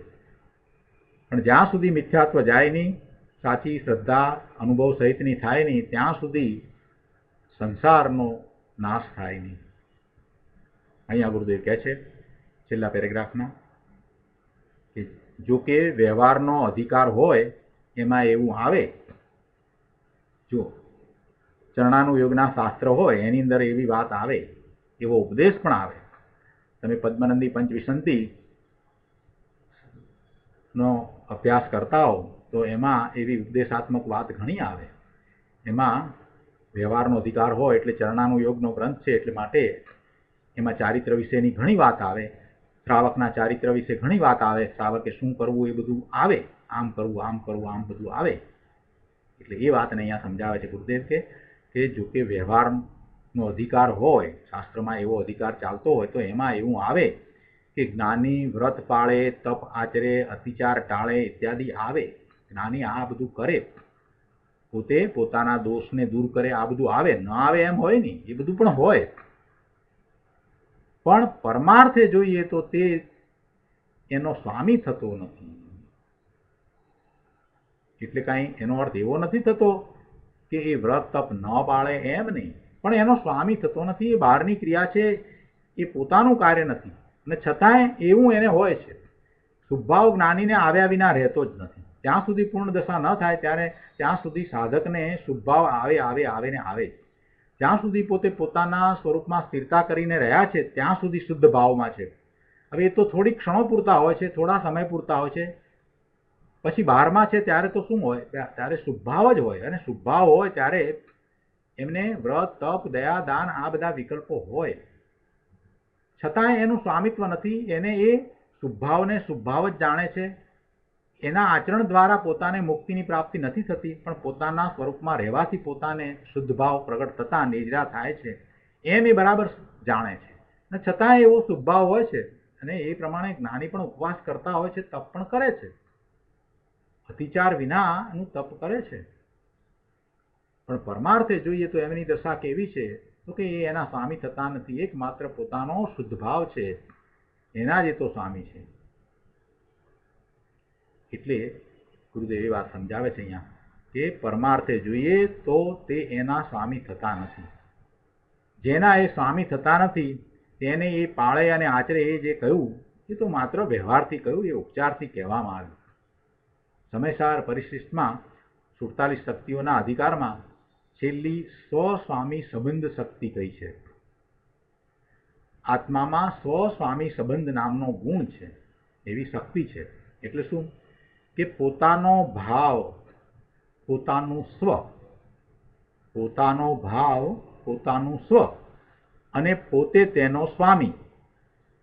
પણ જ્યાં સુધી મિથ્યાત્વ જાય નહીં, સાચી શ્રદ્ધા અનુભવ સહિતની થાય નહીં, ત્યાં સુધી સંસારનો નાશ થાય નહીં. અહીંયા ગુરુદેવ કહે છે છેલ્લા પેરેગ્રાફમાં કે જો કે વ્યવહારનો અધિકાર હોય એમાં એવું આવે, જો ચરણાનું યોગના શાસ્ત્ર હોય એની અંદર એવી વાત આવે, એવો ઉપદેશ પણ આવે. તમે પદ્મનંદી પંચવિસંતિ નો અભ્યાસ કરતા હો તો એમાં એવી ઉપદેશાત્મક વાત ઘણી આવે. એમાં વ્યવહારનો અધિકાર હોય એટલે ચરણાનું યોગનો ગ્રંથ છે એટલે માટે એમાં ચારિત્ર વિશેની ઘણી વાત આવે, શ્રાવકના ચારિત્ર વિશે ઘણી વાત આવે, શ્રાવકે શું કરવું એ બધું આવે, આમ કરવું આમ કરવું આમ બધું આવે. એટલે એ વાતને અહીંયા સમજાવે છે ગુરુદેવ કે જો કે વ્યવહારનો અધિકાર હોય, શાસ્ત્રમાં એવો અધિકાર ચાલતો હોય તો એમાં એવું આવે કે જ્ઞાની વ્રત પાળે, તપ આચરે, અતિચાર ટાળે ઇત્યાદિ આવે. જ્ઞાની આ બધું કરે, પોતે પોતાના દોષને દૂર કરે, આ બધું આવે. ન આવે એમ હોય નહીં, એ બધું પણ હોય. પણ પરમાર્થે જોઈએ તો તે એનો સ્વામી થતો નથી. એટલે કાંઈ એનો અર્થ એવો નથી થતો કે એ વ્રત તપ ન પાળે એમ નહીં, પણ એનો સ્વામી થતો નથી. એ બહારની ક્રિયા છે, એ પોતાનું કાર્ય નથી અને છતાંય એવું એને હોય છે. શુભભાવ જ્ઞાનીને આવ્યા વિના રહેતો જ નથી. જ્યાં સુધી પૂર્ણ દશા ન થાય ત્યાં સુધી સાધકને શુભભાવ આવે ને આવે. જ્યાં સુધી પોતે પોતાના સ્વરૂપમાં સ્થિરતા કરીને રહ્યા છે ત્યાં સુધી શુદ્ધ ભાવમાં છે. હવે એ તો થોડી ક્ષણો પૂરતા હોય છે, થોડા સમય પૂરતા હોય છે, પછી બહારમાં છે ત્યારે તો શું હોય, ત્યારે શુભભાવ જ હોય. અને શુભભાવ હોય ત્યારે એમને વ્રત તપ દયા દાન આ બધા વિકલ્પો હોય, છતાંય એનું સ્વામિત્વ નથી. એને એ શુભભાવને શુભભાવ જ જાણે છે. એના આચરણ દ્વારા પોતાને મુક્તિની પ્રાપ્તિ નથી થતી, પણ પોતાના સ્વરૂપમાં રહેવાથી પોતાને શુદ્ધ ભાવ પ્રગટ થતા નિજરા થાય છે એમ એ બરાબર જાણે છે. અને છતાંય એવો શુભભાવ હોય છે અને એ પ્રમાણે જ્ઞાની પણ ઉપવાસ કરતા હોય છે, તપ પણ કરે છે. અતિચાર વિનાનું તપ કરે છે, પણ પરમાર્થે જોઈએ તો એમની દશા કેવી છે તો કે એ એના સ્વામી થતા નથી. એકમાત્ર પોતાનો શુદ્ધ ભાવ છે, એના જ એ તો સ્વામી છે. એટલે ગુરુદેવ એ વાત સમજાવે છે અહીંયા કે પરમાર્થે જોઈએ તો તે એના સ્વામી થતા નથી. જેના એ સ્વામી થતા નથી તેને એ પાળે અને આચરે એ જે કહ્યું એ તો માત્ર વ્યવહારથી કહ્યું, એ ઉપચારથી કહેવામાં આવ્યું. સમયસાર પરિશિષ્ટમાં 47 શક્તિઓના અધિકારમાં છેલ્લી સ્વસ્વામી સંબંધ શક્તિ કહી છે. આત્મામાં સ્વસ્વામી સંબંધ નામનો ગુણ છે, એવી શક્તિ છે. એટલે શું કે પોતાનો ભાવ, પોતાનું સ્વ, પોતાનો ભાવ, પોતાનું સ્વ અને પોતે તેનો સ્વામી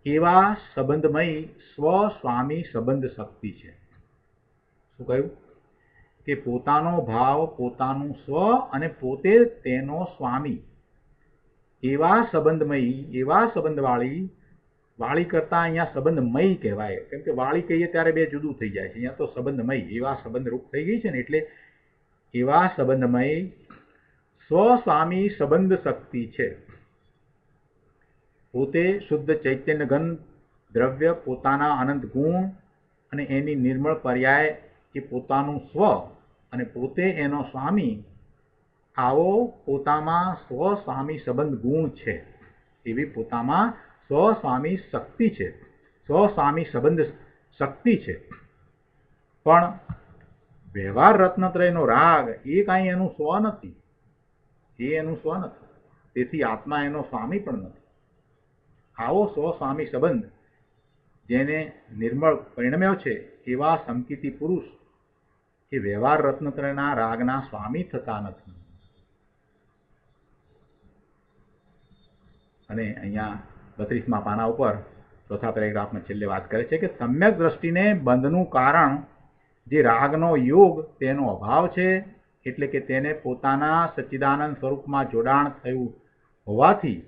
એવા સંબંધમય સ્વસ્વામી સંબંધ શક્તિ છે. શું કહ્યું કે પોતાનો ભાવ, પોતાનું સ્વ અને પોતે તેનો સ્વામી એવા સંબંધમય, એવા સંબંધવાળી, વાળી કરતા અહીંયા સંબંધમય કહેવાય, કેમ કે વાળી કહીએ ત્યારે બે જુદું થઈ જાય છે. અહીંયા તો સંબંધમય, એવા સંબંધ રૂપ થઈ ગઈ છે ને, એટલે એવા સંબંધમય સ્વસ્વામી સંબંધ શક્તિ છે. પોતે શુદ્ધ ચૈતન્ય ઘન દ્રવ્ય, પોતાના અનંત ગુણ અને એની નિર્મળ પર્યાય એ પોતાનું સ્વ અને પોતે એનો સ્વામી, આવો પોતામાં સ્વસ્વામી સંબંધ ગુણ છે, એવી પોતામાં સ્વસ્વામી શક્તિ છે, સ્વસ્વામી સંબંધ શક્તિ છે. પણ વ્યવહાર રત્નત્રયનો રાગ એ કાંઈ એનું સ્વ નથી, એ એનું સ્વ નથી. તેથી આત્મા એનો સ્વામી પણ નથી. આવો સ્વસ્વામી સંબંધ જેને નિર્મળ પરિણમ્યો છે એવા સંકિતિ પુરુષ એ વ્યવહાર રત્નત્રયના રાગના સ્વામી થતા નથી. અને અહીંયા 32મા પાના ઉપર ચોથા પેરેગ્રાફમાં છેલ્લે વાત કરે છે કે સમ્યક દ્રષ્ટિને બંધનું કારણ જે રાગનો યોગ તેનો અભાવ છે, એટલે કે તેને પોતાના સચ્ચિદાનંદ સ્વરૂપમાં જોડાણ થયું હોવાથી,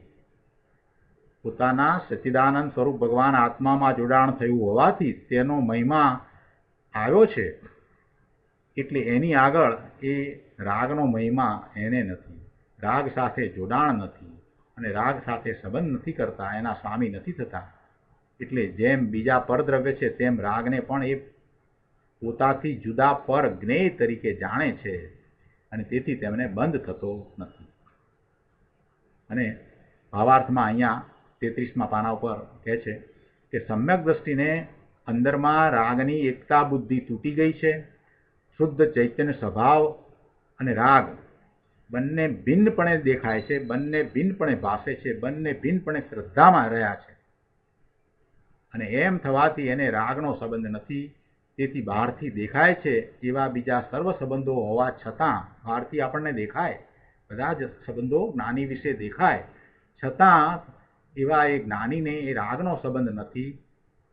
પોતાના સચ્ચિદાનંદ સ્વરૂપ ભગવાન આત્મામાં જોડાણ થયું હોવાથી તેનો મહિમા આવ્યો છે. એટલે એની આગળ એ રાગનો મહિમા એને નથી, રાગ સાથે જોડાણ નથી અને રાગ સાથે સંબંધ નથી કરતા, એના સ્વામી નથી થતા. એટલે જેમ બીજા પરદ્રવ્ય છે તેમ રાગને પણ એ પોતાથી જુદા પર જ્ઞેય તરીકે જાણે છે અને તેથી તેમને બંધ થતો નથી. અને ભાવાર્થમાં અહીંયા 33મા પાના ઉપર કહે છે કે સમ્યક દ્રષ્ટિને અંદરમાં રાગની એકતા બુદ્ધિ તૂટી ગઈ છે. શુદ્ધ ચૈતન્ય સ્વભાવ અને રાગ બંને ભિન્નપણે દેખાય છે, બંને ભિન્નપણે ભાસે છે, બંને ભિન્નપણે શ્રદ્ધામાં રહ્યા છે. અને એમ થવાથી એને રાગનો સંબંધ નથી. તેથી બહારથી દેખાય છે એવા બીજા સર્વ સંબંધો હોવા છતાં, બહારથી આપણને દેખાય બધા જ સંબંધો જ્ઞાની વિશે દેખાય છતાં એવા એ જ્ઞાનીને એ રાગનો સંબંધ નથી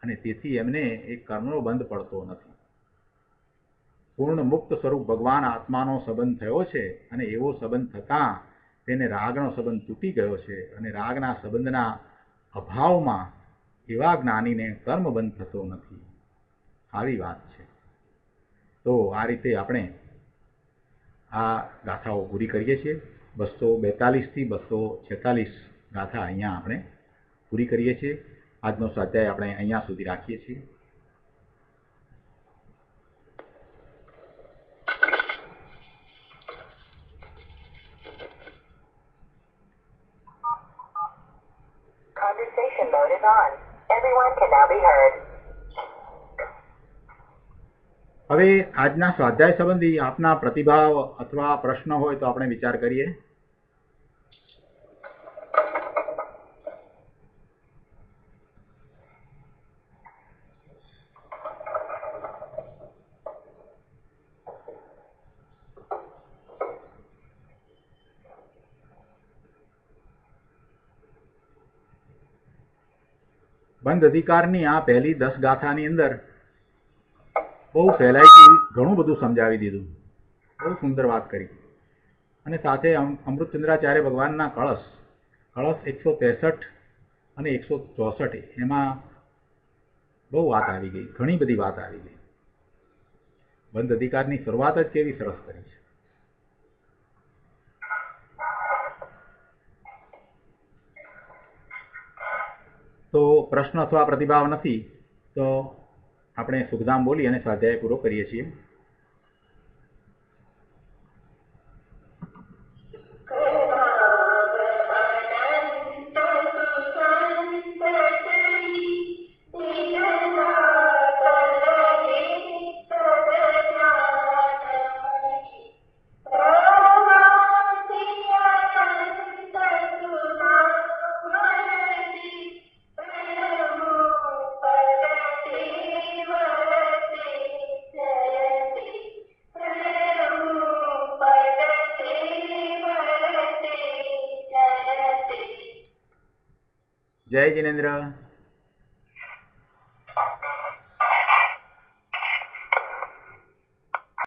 અને તેથી એમને એ કર્મનો બંધ પડતો નથી. પૂર્ણ મુક્ત સ્વરૂપ ભગવાન આત્માનો સંબંધ થયો છે અને એવો સંબંધ થતાં તેને રાગનો સંબંધ તૂટી ગયો છે અને રાગના સંબંધના અભાવમાં એવા જ્ઞાનીને કર્મ બંધ થતો નથી. આવી વાત છે. તો આ રીતે આપણે આ ગાથાઓ પૂરી કરીએ છીએ. 242 થી 246 ગાથા અહીંયા આપણે પૂરી કરીએ છીએ. આજનો સ્વાધ્યાય આપણે અહીંયા સુધી રાખીએ છીએ. Conversation mode is on. Everyone can now be heard. હવે આજના સ્વાધ્યાય સંબંધી આપના પ્રતિભાવ અથવા પ્રશ્ન હોય તો આપણે વિચાર કરીએ. બંધ અધિકારની આ પહેલી 10 ગાથાની અંદર બહુ સહેલાઈથી ઘણું બધું સમજાવી દીધું, બહુ સુંદર વાત કરી. અને સાથે અમૃતચંદ્રાચાર્ય ભગવાનના કળશ 163 અને 164 એમાં બહુ વાત આવી ગઈ, ઘણી બધી વાત આવી ગઈ. બંધ અધિકારની શરૂઆત જ કેવી સરસ કરી છે. તો પ્રશ્ન અથવા પ્રતિભાવ નથી તો આપણે સુખધામ બોલી અને સ્વાધ્યાય પૂરો કરીએ છીએ. જય જિનેન્દ્ર.